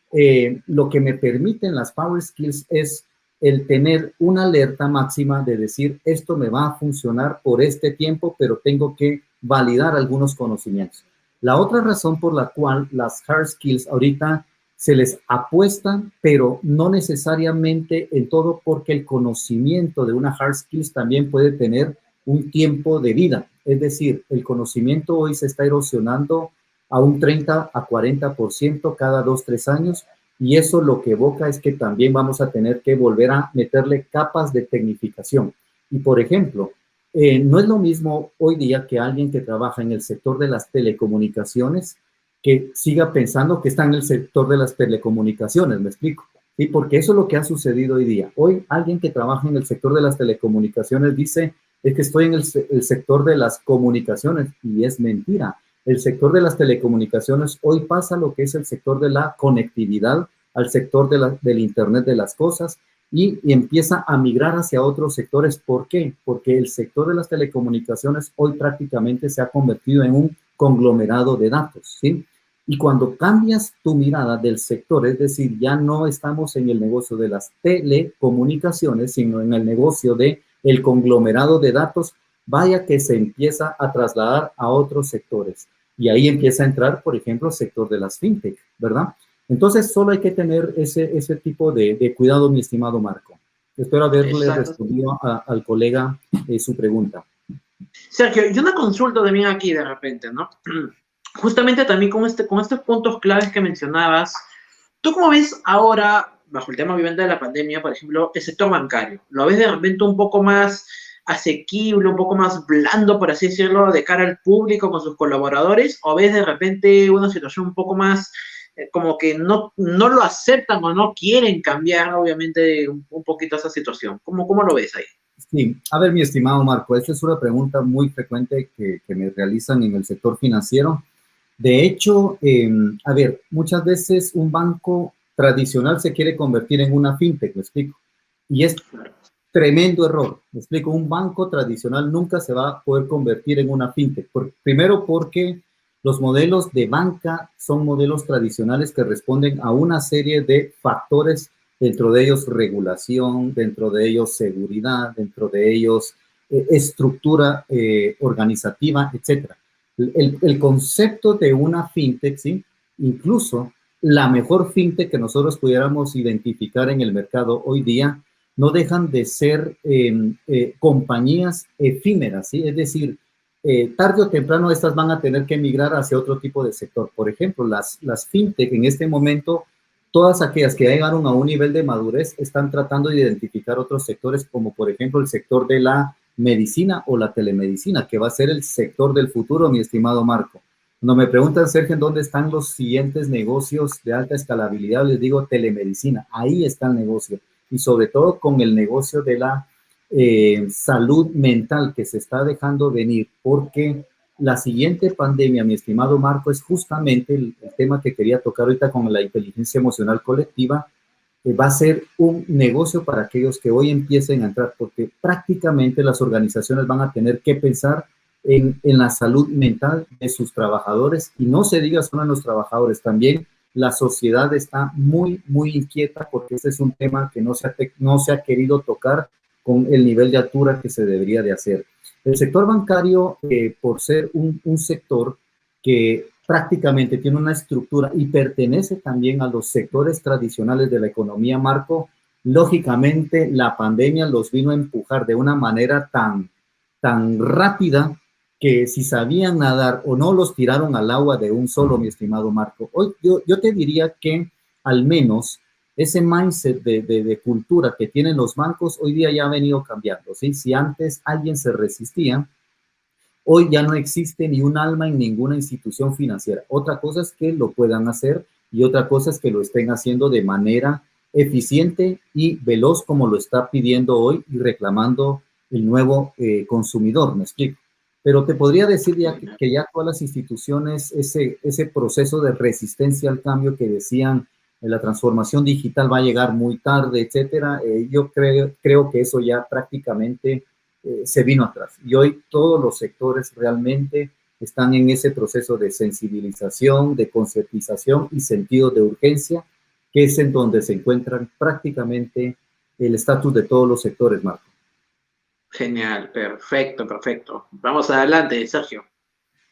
lo que me permiten las Power Skills es el tener una alerta máxima de decir, esto me va a funcionar por este tiempo, pero tengo que validar algunos conocimientos. La otra razón por la cual las Hard Skills ahorita se les apuesta, pero no necesariamente en todo, porque el conocimiento de una Hard Skills también puede tener un tiempo de vida. Es decir, el conocimiento hoy se está erosionando a un 30 a 40% cada 2, 3 años, y eso lo que evoca es que también vamos a tener que volver a meterle capas de tecnificación. Y por ejemplo, no es lo mismo hoy día que alguien que trabaja en el sector de las telecomunicaciones que siga pensando que está en el sector de las telecomunicaciones, ¿me explico? Sí, porque eso es lo que ha sucedido hoy día. Hoy alguien que trabaja en el sector de las telecomunicaciones dice, es que estoy en el sector de las comunicaciones, y es mentira. El sector de las telecomunicaciones hoy pasa lo que es el sector de la conectividad al sector del Internet de las cosas, y empieza a migrar hacia otros sectores. ¿Por qué? Porque el sector de las telecomunicaciones hoy prácticamente se ha convertido en un conglomerado de datos, ¿sí? Y cuando cambias tu mirada del sector, es decir, ya no estamos en el negocio de las telecomunicaciones, sino en el negocio de el conglomerado de datos, vaya que se empieza a trasladar a otros sectores. Y ahí empieza a entrar, por ejemplo, el sector de las fintech, ¿verdad? Entonces, solo hay que tener ese tipo de cuidado, mi estimado Marco. Espero haberle Exacto. respondido al colega su pregunta. Sergio, y una consulta también aquí de repente, ¿no? Justamente también con estos puntos claves que mencionabas, ¿tú cómo ves ahora, bajo el tema obviamente de la pandemia, por ejemplo, el sector bancario? ¿Lo ves de repente un poco más asequible, un poco más blando, por así decirlo, de cara al público con sus colaboradores? ¿O ves de repente una situación un poco más como que no lo aceptan o no quieren cambiar, obviamente, un poquito esa situación? ¿Cómo lo ves ahí? Sí, a ver, mi estimado Marco, esta es una pregunta muy frecuente que me realizan en el sector financiero. De hecho, a ver, muchas veces un banco tradicional se quiere convertir en una fintech, me explico. Y es tremendo error. Me explico, un banco tradicional nunca se va a poder convertir en una fintech. Primero porque los modelos de banca son modelos tradicionales que responden a una serie de factores, dentro de ellos regulación, dentro de ellos seguridad, dentro de ellos estructura organizativa, etcétera. El concepto de una fintech, ¿sí? Incluso la mejor fintech que nosotros pudiéramos identificar en el mercado hoy día no dejan de ser compañías efímeras, ¿sí? Es decir, tarde o temprano estas van a tener que migrar hacia otro tipo de sector. Por ejemplo, las fintech en este momento, todas aquellas que llegaron a un nivel de madurez están tratando de identificar otros sectores, como por ejemplo el sector de la medicina o la telemedicina, que va a ser el sector del futuro, mi estimado Marco. Cuando me preguntan, Sergio, ¿dónde están los siguientes negocios de alta escalabilidad? Les digo telemedicina, ahí está el negocio. Y sobre todo con el negocio de la salud mental que se está dejando venir, porque la siguiente pandemia, mi estimado Marco, es justamente el tema que quería tocar ahorita con la inteligencia emocional colectiva. Va a ser un negocio para aquellos que hoy empiecen a entrar, porque prácticamente las organizaciones van a tener que pensar en la salud mental de sus trabajadores, y no se diga solo en los trabajadores, también la sociedad está muy, muy inquieta porque este es un tema que no se ha querido tocar con el nivel de altura que se debería de hacer. El sector bancario, por ser un sector que prácticamente tiene una estructura y pertenece también a los sectores tradicionales de la economía, Marco, lógicamente la pandemia los vino a empujar de una manera tan rápida que si sabían nadar o no los tiraron al agua de un solo, mi estimado Marco. Hoy yo te diría que al menos ese mindset de cultura que tienen los bancos hoy día ya ha venido cambiando, ¿sí? Si antes alguien se resistía, hoy ya no existe ni un alma en ninguna institución financiera. Otra cosa es que lo puedan hacer y otra cosa es que lo estén haciendo de manera eficiente y veloz como lo está pidiendo hoy y reclamando el nuevo consumidor, me explico. Pero te podría decir ya que ya todas las instituciones, ese proceso de resistencia al cambio que decían, la transformación digital va a llegar muy tarde, etcétera, yo creo que eso ya prácticamente se vino atrás. Y hoy todos los sectores realmente están en ese proceso de sensibilización, de concientización y sentido de urgencia, que es en donde se encuentran prácticamente el estatus de todos los sectores, Marco. Genial, perfecto, perfecto. Vamos adelante, Sergio.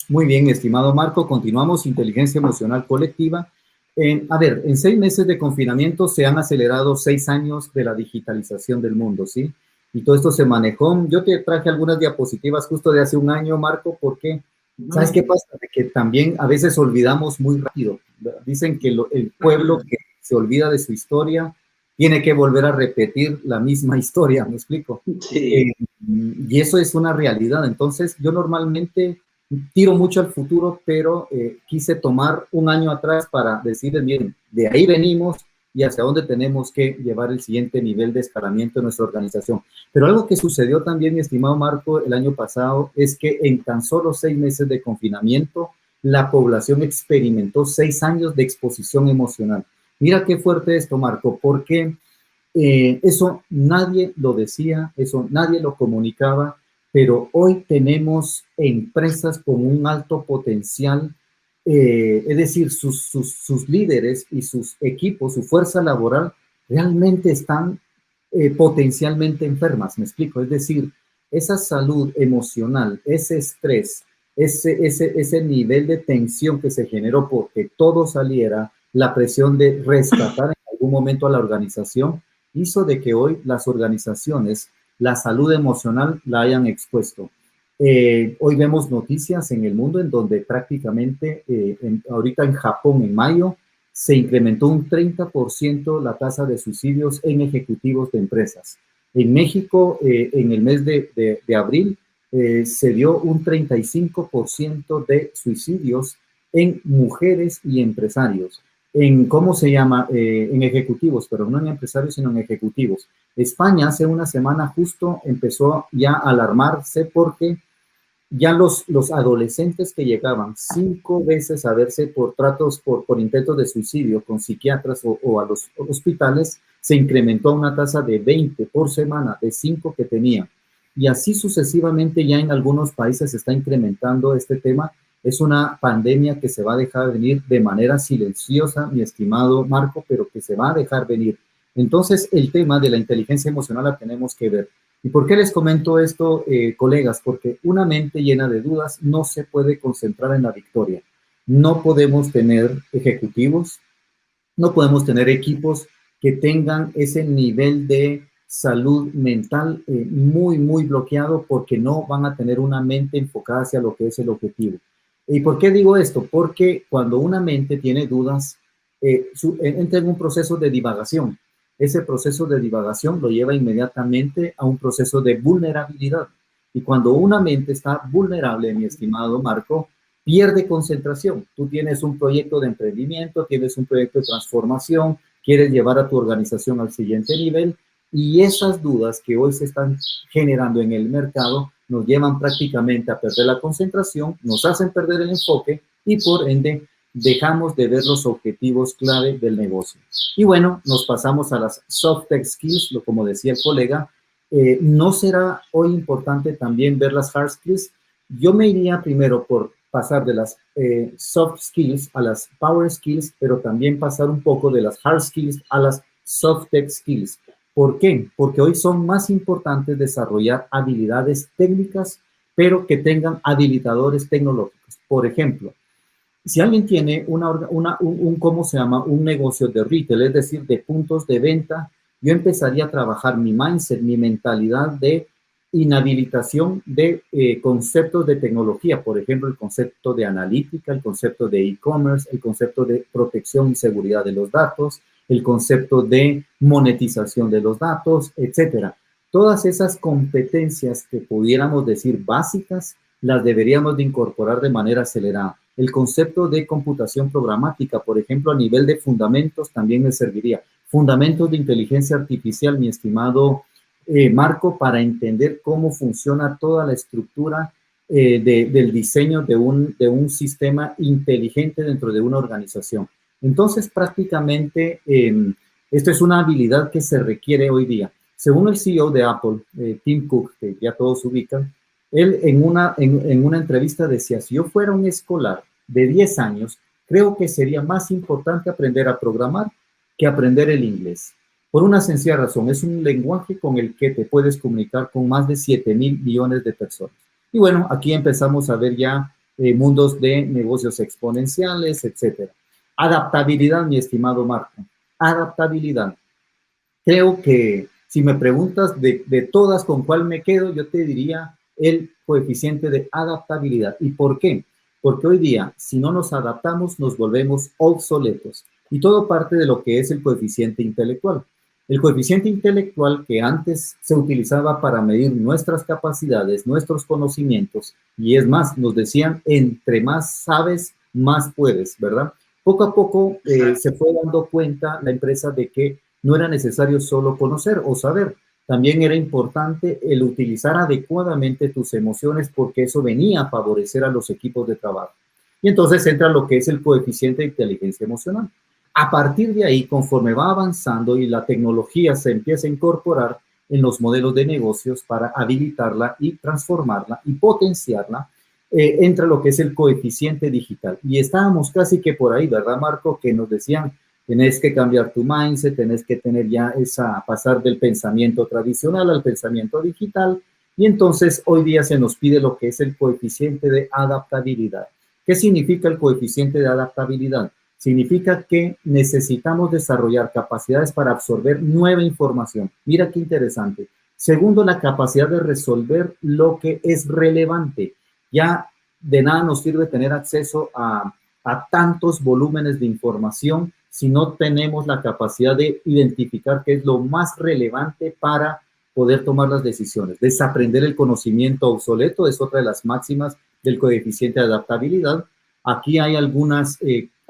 Muy bien, estimado Marco, continuamos inteligencia emocional colectiva. A ver, en 6 meses de confinamiento se han acelerado 6 años de la digitalización del mundo, ¿sí? Y todo esto se manejó. Yo te traje algunas diapositivas justo de hace un año, Marco, porque, ¿sabes qué pasa? Que también a veces olvidamos muy rápido. Dicen que el pueblo que se olvida de su historia tiene que volver a repetir la misma historia, ¿me explico? Sí. Y eso es una realidad. Entonces, yo normalmente tiro mucho al futuro, pero quise tomar un año atrás para decirles, miren, de ahí venimos y hacia dónde tenemos que llevar el siguiente nivel de escalamiento de nuestra organización. Pero algo que sucedió también, mi estimado Marco, el año pasado, es que en tan solo 6 meses de confinamiento, la población experimentó 6 años de exposición emocional. Mira qué fuerte esto, Marco, porque eso nadie lo decía, eso nadie lo comunicaba, pero hoy tenemos empresas con un alto potencial, es decir, sus líderes y sus equipos, su fuerza laboral, realmente están potencialmente enfermas, me explico, es decir, esa salud emocional, ese estrés, ese nivel de tensión que se generó porque todo saliera, la presión de rescatar en algún momento a la organización, hizo de que hoy las organizaciones la salud emocional la hayan expuesto. Hoy vemos noticias en el mundo en donde prácticamente, ahorita en Japón, en mayo, se incrementó un 30% la tasa de suicidios en ejecutivos de empresas. En México, en el mes de abril, se dio un 35% de suicidios en mujeres y empresarios. en, ¿cómo se llama? En ejecutivos, pero no en empresarios, sino en ejecutivos. España hace una semana justo empezó ya a alarmarse porque ya los adolescentes que llegaban 5 veces a verse por tratos, por intentos de suicidio con psiquiatras o a los hospitales, se incrementó a una tasa de 20 por semana, de 5 que tenían. Y así sucesivamente ya en algunos países se está incrementando este tema. Es una pandemia que se va a dejar venir de manera silenciosa, mi estimado Marco, pero que se va a dejar venir. Entonces, el tema de la inteligencia emocional la tenemos que ver. ¿Y por qué les comento esto, colegas? Porque una mente llena de dudas no se puede concentrar en la victoria. No podemos tener ejecutivos, no podemos tener equipos que tengan ese nivel de salud mental muy, muy bloqueado porque no van a tener una mente enfocada hacia lo que es el objetivo. ¿Y por qué digo esto? Porque cuando una mente tiene dudas, entra en un proceso de divagación. Ese proceso de divagación lo lleva inmediatamente a un proceso de vulnerabilidad. Y cuando una mente está vulnerable, mi estimado Marco, pierde concentración. Tú tienes un proyecto de emprendimiento, tienes un proyecto de transformación, quieres llevar a tu organización al siguiente nivel y esas dudas que hoy se están generando en el mercado nos llevan prácticamente a perder la concentración, nos hacen perder el enfoque y por ende dejamos de ver los objetivos clave del negocio. Y bueno, nos pasamos a las soft tech skills, como decía el colega. ¿No será hoy importante también ver las hard skills? Yo me iría primero por pasar de las soft skills a las power skills, pero también pasar un poco de las hard skills a las soft tech skills. ¿Por qué? Porque hoy son más importantes desarrollar habilidades técnicas, pero que tengan habilitadores tecnológicos. Por ejemplo, si alguien tiene ¿cómo se llama? Un negocio de retail, es decir, de puntos de venta, yo empezaría a trabajar mi mindset, mi mentalidad de inhabilitación de conceptos de tecnología, por ejemplo, el concepto de analítica, el concepto de e-commerce, el concepto de protección y seguridad de los datos, el concepto de monetización de los datos, etcétera. Todas esas competencias que pudiéramos decir básicas, las deberíamos de incorporar de manera acelerada. El concepto de computación programática, por ejemplo, a nivel de fundamentos, también me serviría. Fundamentos de inteligencia artificial, mi estimado Marco, para entender cómo funciona toda la estructura del diseño de un sistema inteligente dentro de una organización. Entonces, prácticamente, esto es una habilidad que se requiere hoy día. Según el CEO de Apple, Tim Cook, que ya todos ubican, él en una entrevista decía, si yo fuera un escolar de 10 años, creo que sería más importante aprender a programar que aprender el inglés. Por una sencilla razón, es un lenguaje con el que te puedes comunicar con más de 7,000 millones de personas. Y bueno, aquí empezamos a ver ya mundos de negocios exponenciales, etcétera. Adaptabilidad, mi estimado Marco. Adaptabilidad. Creo que si me preguntas de todas con cuál me quedo, yo te diría el coeficiente de adaptabilidad. ¿Y por qué? Porque hoy día, si no nos adaptamos, nos volvemos obsoletos. Y todo parte de lo que es el coeficiente intelectual. El coeficiente intelectual que antes se utilizaba para medir nuestras capacidades, nuestros conocimientos, y es más, nos decían, entre más sabes, más puedes, ¿verdad? Poco a poco se fue dando cuenta la empresa de que no era necesario solo conocer o saber, también era importante el utilizar adecuadamente tus emociones porque eso venía a favorecer a los equipos de trabajo. Y entonces entra lo que es el coeficiente de inteligencia emocional. A partir de ahí, conforme va avanzando y la tecnología se empieza a incorporar en los modelos de negocios para habilitarla y transformarla y potenciarla, entra lo que es el coeficiente digital. Y estábamos casi que por ahí, ¿verdad, Marco? Que nos decían, tenés que cambiar tu mindset, tenés que tener ya pasar del pensamiento tradicional al pensamiento digital. Y entonces hoy día se nos pide lo que es el coeficiente de adaptabilidad. ¿Qué significa el coeficiente de adaptabilidad? Significa que necesitamos desarrollar capacidades para absorber nueva información. Mira qué interesante. Segundo, la capacidad de resolver lo que es relevante. Ya de nada nos sirve tener acceso a tantos volúmenes de información si no tenemos la capacidad de identificar qué es lo más relevante para poder tomar las decisiones. Desaprender el conocimiento obsoleto es otra de las máximas del coeficiente de adaptabilidad. Aquí hay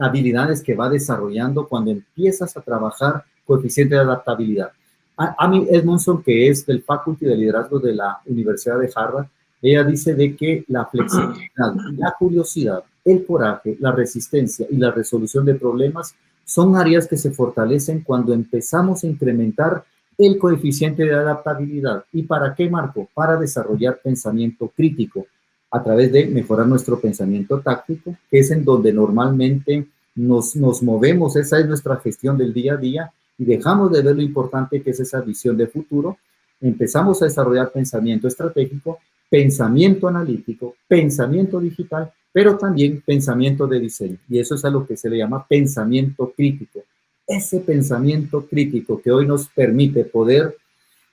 habilidades que va desarrollando cuando empiezas a trabajar coeficiente de adaptabilidad. Amy Edmondson, que es del Faculty de Liderazgo de la Universidad de Harvard, ella dice de que la flexibilidad, la curiosidad, el coraje, la resistencia y la resolución de problemas son áreas que se fortalecen cuando empezamos a incrementar el coeficiente de adaptabilidad. ¿Y para qué, Marco? Para desarrollar pensamiento crítico a través de mejorar nuestro pensamiento táctico, que es en donde normalmente nos movemos. Esa es nuestra gestión del día a día y dejamos de ver lo importante que es esa visión de futuro. Empezamos a desarrollar pensamiento estratégico, pensamiento analítico, pensamiento digital, pero también pensamiento de diseño. Y eso es a lo que se le llama pensamiento crítico. Ese pensamiento crítico que hoy nos permite poder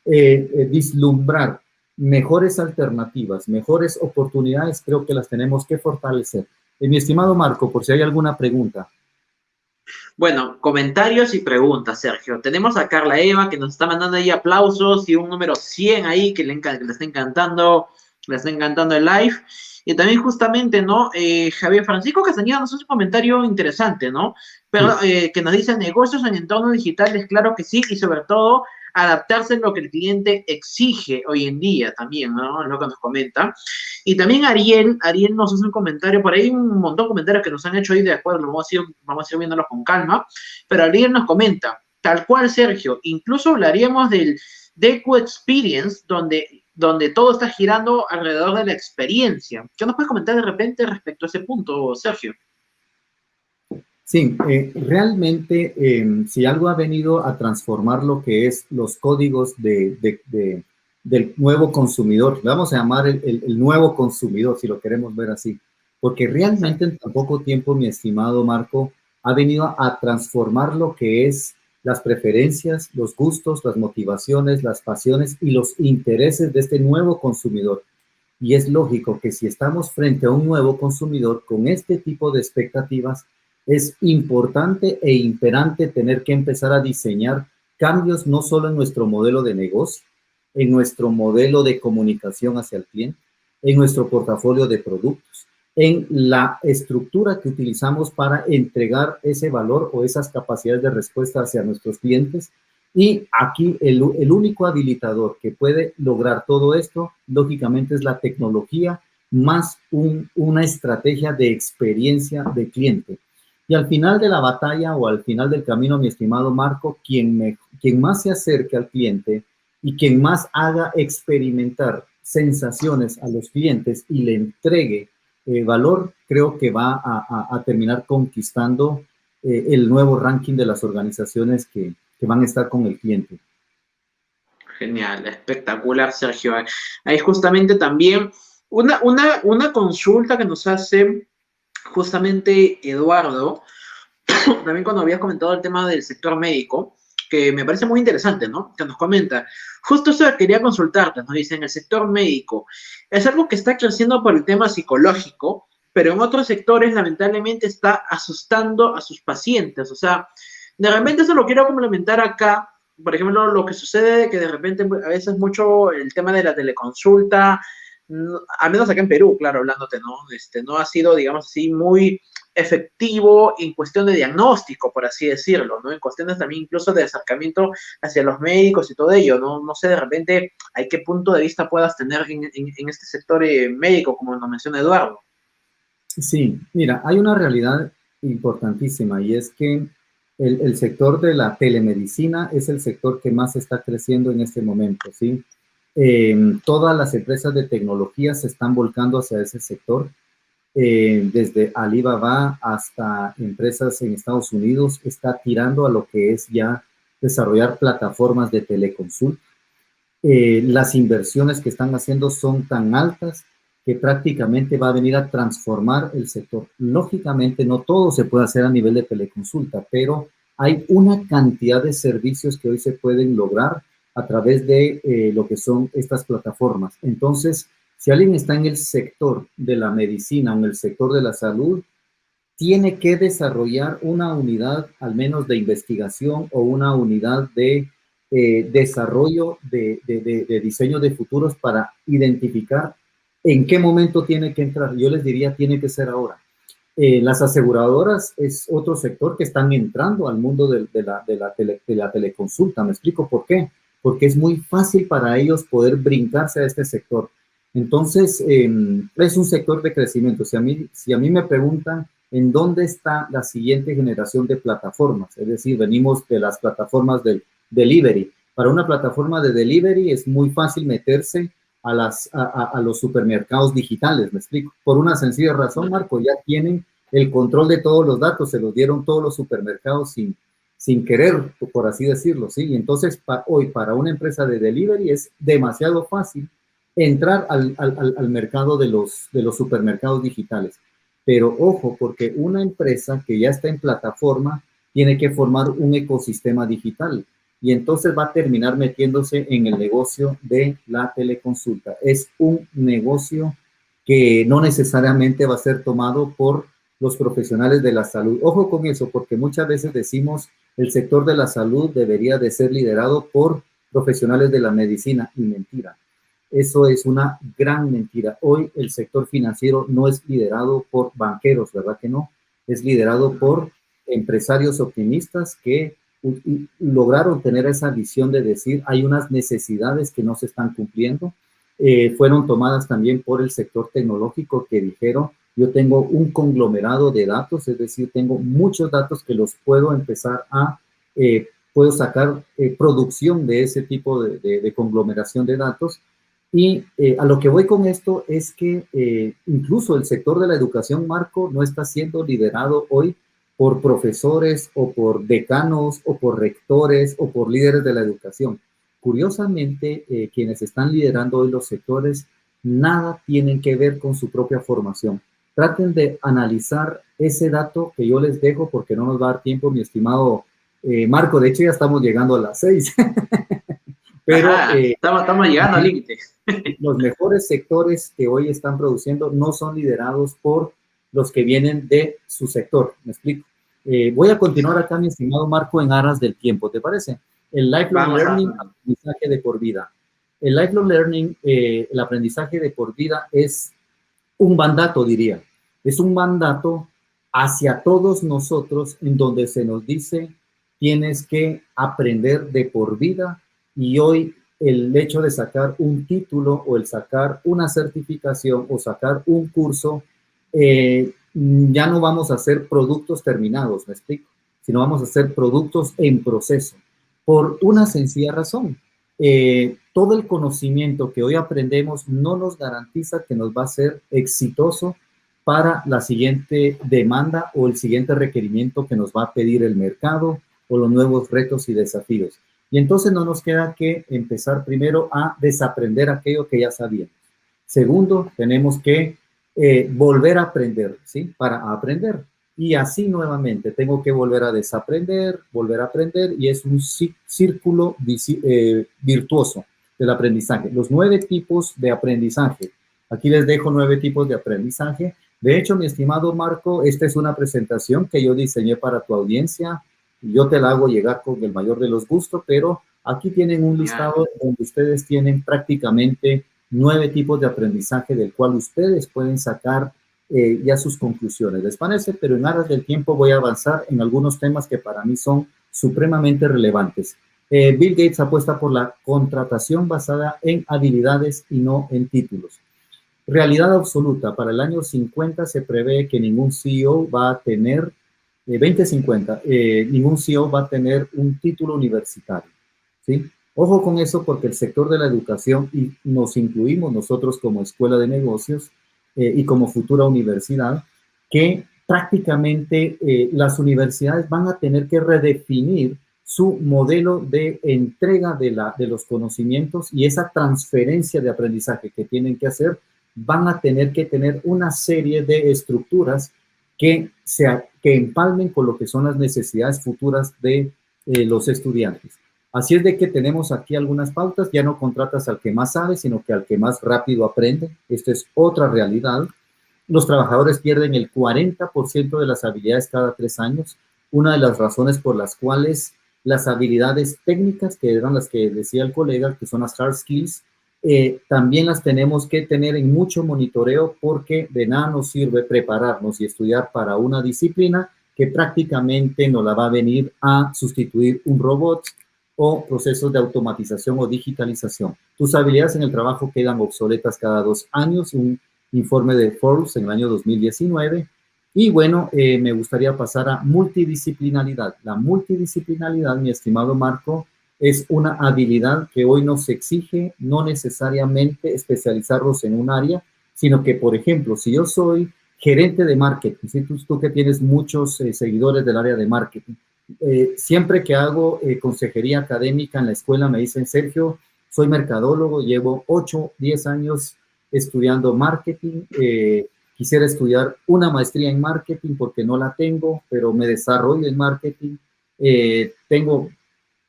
vislumbrar mejores alternativas, mejores oportunidades, creo que las tenemos que fortalecer. Mi estimado Marco, por si hay alguna pregunta. Bueno, comentarios y preguntas, Sergio. Tenemos a Carla Eva que nos está mandando ahí aplausos y un número 100 ahí que le está encantando el live. Y también justamente, ¿no? Javier Francisco Castañeda nos hace un comentario interesante, ¿no? Pero que nos dice negocios en entornos digitales, claro que sí, y sobre todo adaptarse a lo que el cliente exige hoy en día también, ¿no? Es lo que nos comenta. Y también Ariel nos hace un comentario, por ahí un montón de comentarios que nos han hecho hoy, de acuerdo, vamos a ir viéndolos con calma, pero Ariel nos comenta, tal cual Sergio, incluso hablaríamos del Deco Experience, donde todo está girando alrededor de la experiencia. ¿Qué nos puedes comentar de repente respecto a ese punto, Sergio? Sí, realmente si algo ha venido a transformar lo que es los códigos del nuevo consumidor, le vamos a llamar el nuevo consumidor, si lo queremos ver así, porque realmente en tan poco tiempo, mi estimado Marco, ha venido a transformar lo que es las preferencias, los gustos, las motivaciones, las pasiones y los intereses de este nuevo consumidor. Y es lógico que si estamos frente a un nuevo consumidor con este tipo de expectativas, es importante e imperante tener que empezar a diseñar cambios no solo en nuestro modelo de negocio, en nuestro modelo de comunicación hacia el cliente, en nuestro portafolio de productos, en la estructura que utilizamos para entregar ese valor o esas capacidades de respuesta hacia nuestros clientes. Y aquí el único habilitador que puede lograr todo esto, lógicamente, es la tecnología más una estrategia de experiencia de cliente. Y al final de la batalla o al final del camino, mi estimado Marco, quien más se acerque al cliente y quien más haga experimentar sensaciones a los clientes y le entregue valor, creo que va a terminar conquistando el nuevo ranking de las organizaciones que van a estar con el cliente. Genial, espectacular, Sergio. Hay justamente también una consulta que nos hace justamente Eduardo, también cuando habías comentado el tema del sector médico, que me parece muy interesante, ¿no? Que nos comenta, justo eso quería consultarte, nos dice, en el sector médico, es algo que está creciendo por el tema psicológico, pero en otros sectores lamentablemente está asustando a sus pacientes, o sea, de repente eso lo quiero complementar acá, por ejemplo, lo que sucede que de repente a veces mucho el tema de la teleconsulta, al menos acá en Perú, claro, hablándote, ¿no? No ha sido, digamos así, muy efectivo en cuestión de diagnóstico, por así decirlo, ¿no? En cuestiones también incluso de acercamiento hacia los médicos y todo ello, ¿no? No sé de repente a qué punto de vista puedas tener en este sector médico, como nos menciona Eduardo. Sí, mira, hay una realidad importantísima y es que el sector de la telemedicina es el sector que más está creciendo en este momento, ¿sí? Todas las empresas de tecnología se están volcando hacia ese sector. Desde Alibaba hasta empresas en Estados Unidos, está tirando a lo que es ya desarrollar plataformas de teleconsulta. Las inversiones que están haciendo son tan altas que prácticamente va a venir a transformar el sector. Lógicamente, no todo se puede hacer a nivel de teleconsulta, pero hay una cantidad de servicios que hoy se pueden lograr a través de lo que son estas plataformas. Entonces, si alguien está en el sector de la medicina o en el sector de la salud, tiene que desarrollar una unidad al menos de investigación o una unidad de desarrollo de diseño de futuros para identificar en qué momento tiene que entrar. Yo les diría, tiene que ser ahora. Las aseguradoras es otro sector que están entrando al mundo de la teleconsulta. ¿Me explico por qué? Porque es muy fácil para ellos poder brincarse a este sector. Entonces, es un sector de crecimiento. Si a mí me preguntan en dónde está la siguiente generación de plataformas, es decir, venimos de las plataformas del delivery. Para una plataforma de delivery es muy fácil meterse a los supermercados digitales, me explico. Por una sencilla razón, Marco, ya tienen el control de todos los datos, se los dieron todos los supermercados sin querer, por así decirlo, ¿sí? Y entonces, hoy para una empresa de delivery es demasiado fácil entrar al mercado de los supermercados digitales. Pero ojo, porque una empresa que ya está en plataforma tiene que formar un ecosistema digital y entonces va a terminar metiéndose en el negocio de la teleconsulta. Es un negocio que no necesariamente va a ser tomado por los profesionales de la salud. Ojo con eso, porque muchas veces decimos el sector de la salud debería de ser liderado por profesionales de la medicina, y mentira. Eso es una gran mentira. Hoy el sector financiero no es liderado por banqueros, ¿verdad que no? Es liderado por empresarios optimistas que lograron tener esa visión de decir hay unas necesidades que no se están cumpliendo. Fueron tomadas también por el sector tecnológico que dijeron yo tengo un conglomerado de datos, es decir, tengo muchos datos que los puedo empezar puedo sacar producción de ese tipo de conglomeración de datos. Y a lo que voy con esto es que incluso el sector de la educación, Marco, no está siendo liderado hoy por profesores o por decanos o por rectores o por líderes de la educación. Curiosamente, quienes están liderando hoy los sectores nada tienen que ver con su propia formación. Traten de analizar ese dato que yo les dejo porque no nos va a dar tiempo, mi estimado Marco. De hecho, ya estamos llegando a las 6. Pero estamos llegando al límite. Los mejores sectores que hoy están produciendo no son liderados por los que vienen de su sector. ¿Me explico? Voy a continuar acá, mi estimado Marco, en aras del tiempo, ¿te parece? El lifelong learning, aprendizaje de por vida. El lifelong learning, el aprendizaje de por vida es un mandato, diría. Es un mandato hacia todos nosotros en donde se nos dice tienes que aprender de por vida, y hoy el hecho de sacar un título o el sacar una certificación o sacar un curso, ya no vamos a hacer productos terminados, ¿me explico? Sino vamos a hacer productos en proceso. Por una sencilla razón. Todo el conocimiento que hoy aprendemos no nos garantiza que nos va a ser exitoso para la siguiente demanda o el siguiente requerimiento que nos va a pedir el mercado o los nuevos retos y desafíos. Y entonces no nos queda que empezar primero a desaprender aquello que ya sabíamos. Segundo, tenemos que volver a aprender, ¿sí? Para aprender. Y así nuevamente, tengo que volver a desaprender, volver a aprender, y es un círculo virtuoso del aprendizaje. Los 9 tipos de aprendizaje. Aquí les dejo 9 tipos de aprendizaje. De hecho, mi estimado Marco, esta es una presentación que yo diseñé para tu audiencia. Yo te la hago llegar con el mayor de los gustos, pero aquí tienen un listado donde ustedes tienen prácticamente 9 tipos de aprendizaje del cual ustedes pueden sacar ya sus conclusiones. ¿Les parece? Pero en aras del tiempo voy a avanzar en algunos temas que para mí son supremamente relevantes. Bill Gates apuesta por la contratación basada en habilidades y no en títulos. Realidad absoluta. Para el año 50 se prevé que ningún CEO va a tener 2050, ningún CEO va a tener un título universitario, ¿sí? Ojo con eso porque el sector de la educación, y nos incluimos nosotros como escuela de negocios y como futura universidad, que prácticamente las universidades van a tener que redefinir su modelo de entrega de los conocimientos, y esa transferencia de aprendizaje que tienen que hacer, van a tener que tener una serie de estructuras que empalmen con lo que son las necesidades futuras de los estudiantes. Así es de que tenemos aquí algunas pautas. Ya no contratas al que más sabe, sino que al que más rápido aprende. Esto es otra realidad. Los trabajadores pierden el 40% de las habilidades cada 3 años. Una de las razones por las cuales las habilidades técnicas, que eran las que decía el colega, que son las hard skills, también las tenemos que tener en mucho monitoreo porque de nada nos sirve prepararnos y estudiar para una disciplina que prácticamente nos la va a venir a sustituir un robot o procesos de automatización o digitalización. Tus habilidades en el trabajo quedan obsoletas cada 2 años, un informe de Forbes en el año 2019. Y bueno, me gustaría pasar a multidisciplinaridad. La multidisciplinaridad, mi estimado Marco, es una habilidad que hoy nos exige no necesariamente especializarnos en un área, sino que, por ejemplo, si yo soy gerente de marketing, si tú que tienes muchos seguidores del área de marketing, siempre que hago consejería académica en la escuela me dicen, Sergio, soy mercadólogo, llevo 8, 10 años estudiando marketing, quisiera estudiar una maestría en marketing porque no la tengo, pero me desarrollo en marketing, tengo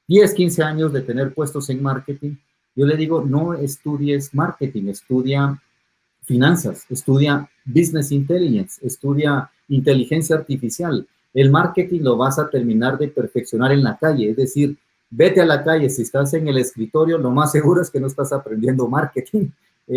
10, 15 años de tener puestos en marketing. Yo le digo, no estudies marketing, estudia finanzas, estudia business intelligence, estudia inteligencia artificial. El marketing lo vas a terminar de perfeccionar en la calle, es decir, vete a la calle, si estás en el escritorio, lo más seguro es que no estás aprendiendo marketing.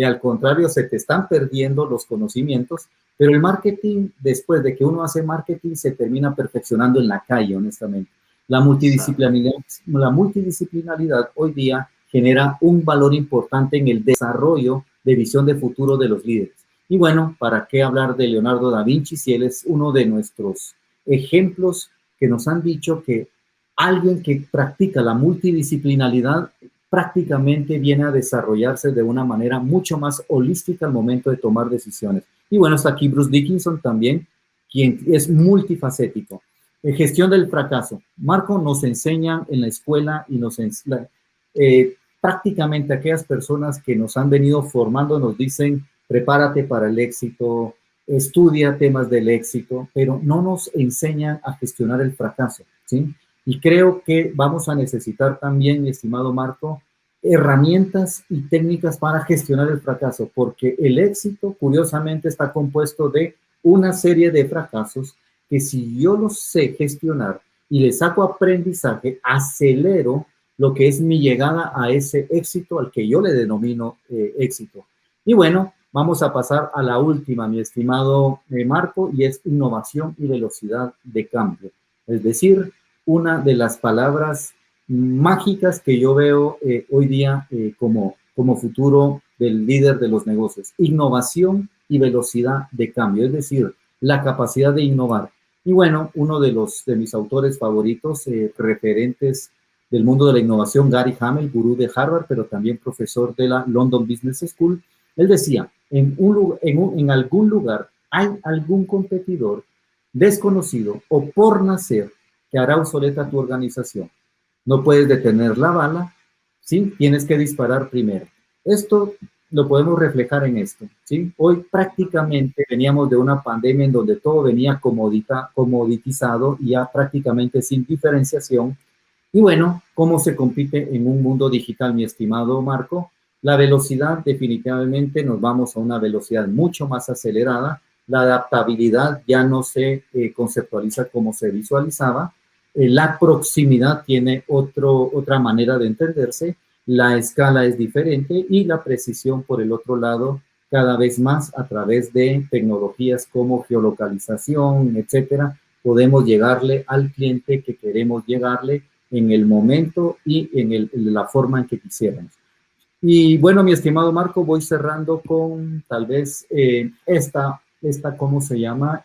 Al contrario, se te están perdiendo los conocimientos, pero el marketing, después de que uno hace marketing, se termina perfeccionando en la calle, honestamente. La multidisciplinaridad hoy día genera un valor importante en el desarrollo de visión de futuro de los líderes. Y bueno, ¿para qué hablar de Leonardo da Vinci si él es uno de nuestros ejemplos que nos han dicho que alguien que practica la multidisciplinaridad prácticamente viene a desarrollarse de una manera mucho más holística al momento de tomar decisiones? Y bueno, está aquí Bruce Dickinson también, quien es multifacético. Gestión del fracaso. Marco, nos enseña en la escuela y prácticamente aquellas personas que nos han venido formando nos dicen, prepárate para el éxito, estudia temas del éxito, pero no nos enseñan a gestionar el fracaso, ¿sí? Y creo que vamos a necesitar también, mi estimado Marco, herramientas y técnicas para gestionar el fracaso, porque el éxito, curiosamente, está compuesto de una serie de fracasos que si yo los sé gestionar y le saco aprendizaje, acelero lo que es mi llegada a ese éxito al que yo le denomino éxito. Y bueno, vamos a pasar a la última, mi estimado Marco, y es innovación y velocidad de cambio. Es decir, una de las palabras mágicas que yo veo hoy día como futuro del líder de los negocios. Innovación y velocidad de cambio, es decir, la capacidad de innovar. Y bueno, uno de mis autores favoritos, referentes del mundo de la innovación, Gary Hamel, gurú de Harvard, pero también profesor de la London Business School, él decía, en algún lugar hay algún competidor desconocido o por nacer que hará obsoleta tu organización. No puedes detener la bala, ¿sí? Tienes que disparar primero. Esto lo podemos reflejar en esto, ¿sí? Hoy prácticamente veníamos de una pandemia en donde todo venía comoditizado y ya prácticamente sin diferenciación. Y bueno, ¿cómo se compite en un mundo digital, mi estimado Marco? La velocidad, definitivamente nos vamos a una velocidad mucho más acelerada. La adaptabilidad ya no se conceptualiza como se visualizaba. La proximidad tiene otra manera de entenderse. La escala es diferente y la precisión, por el otro lado, cada vez más a través de tecnologías como geolocalización, etcétera, podemos llegarle al cliente que queremos llegarle en el momento y en la forma en que quisiéramos. Y bueno, mi estimado Marco, voy cerrando con tal vez ¿cómo se llama?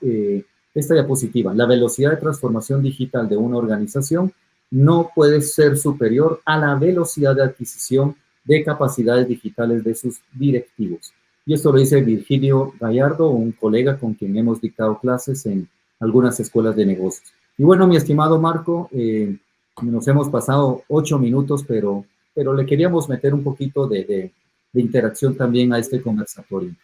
Esta diapositiva. La velocidad de transformación digital de una organización no puede ser superior a la velocidad de adquisición de capacidades digitales de sus directivos. Y esto lo dice Virgilio Gallardo, un colega con quien hemos dictado clases en algunas escuelas de negocios. Y bueno, mi estimado Marco, nos hemos pasado 8 minutos, pero le queríamos meter un poquito de interacción también a este conversatorio.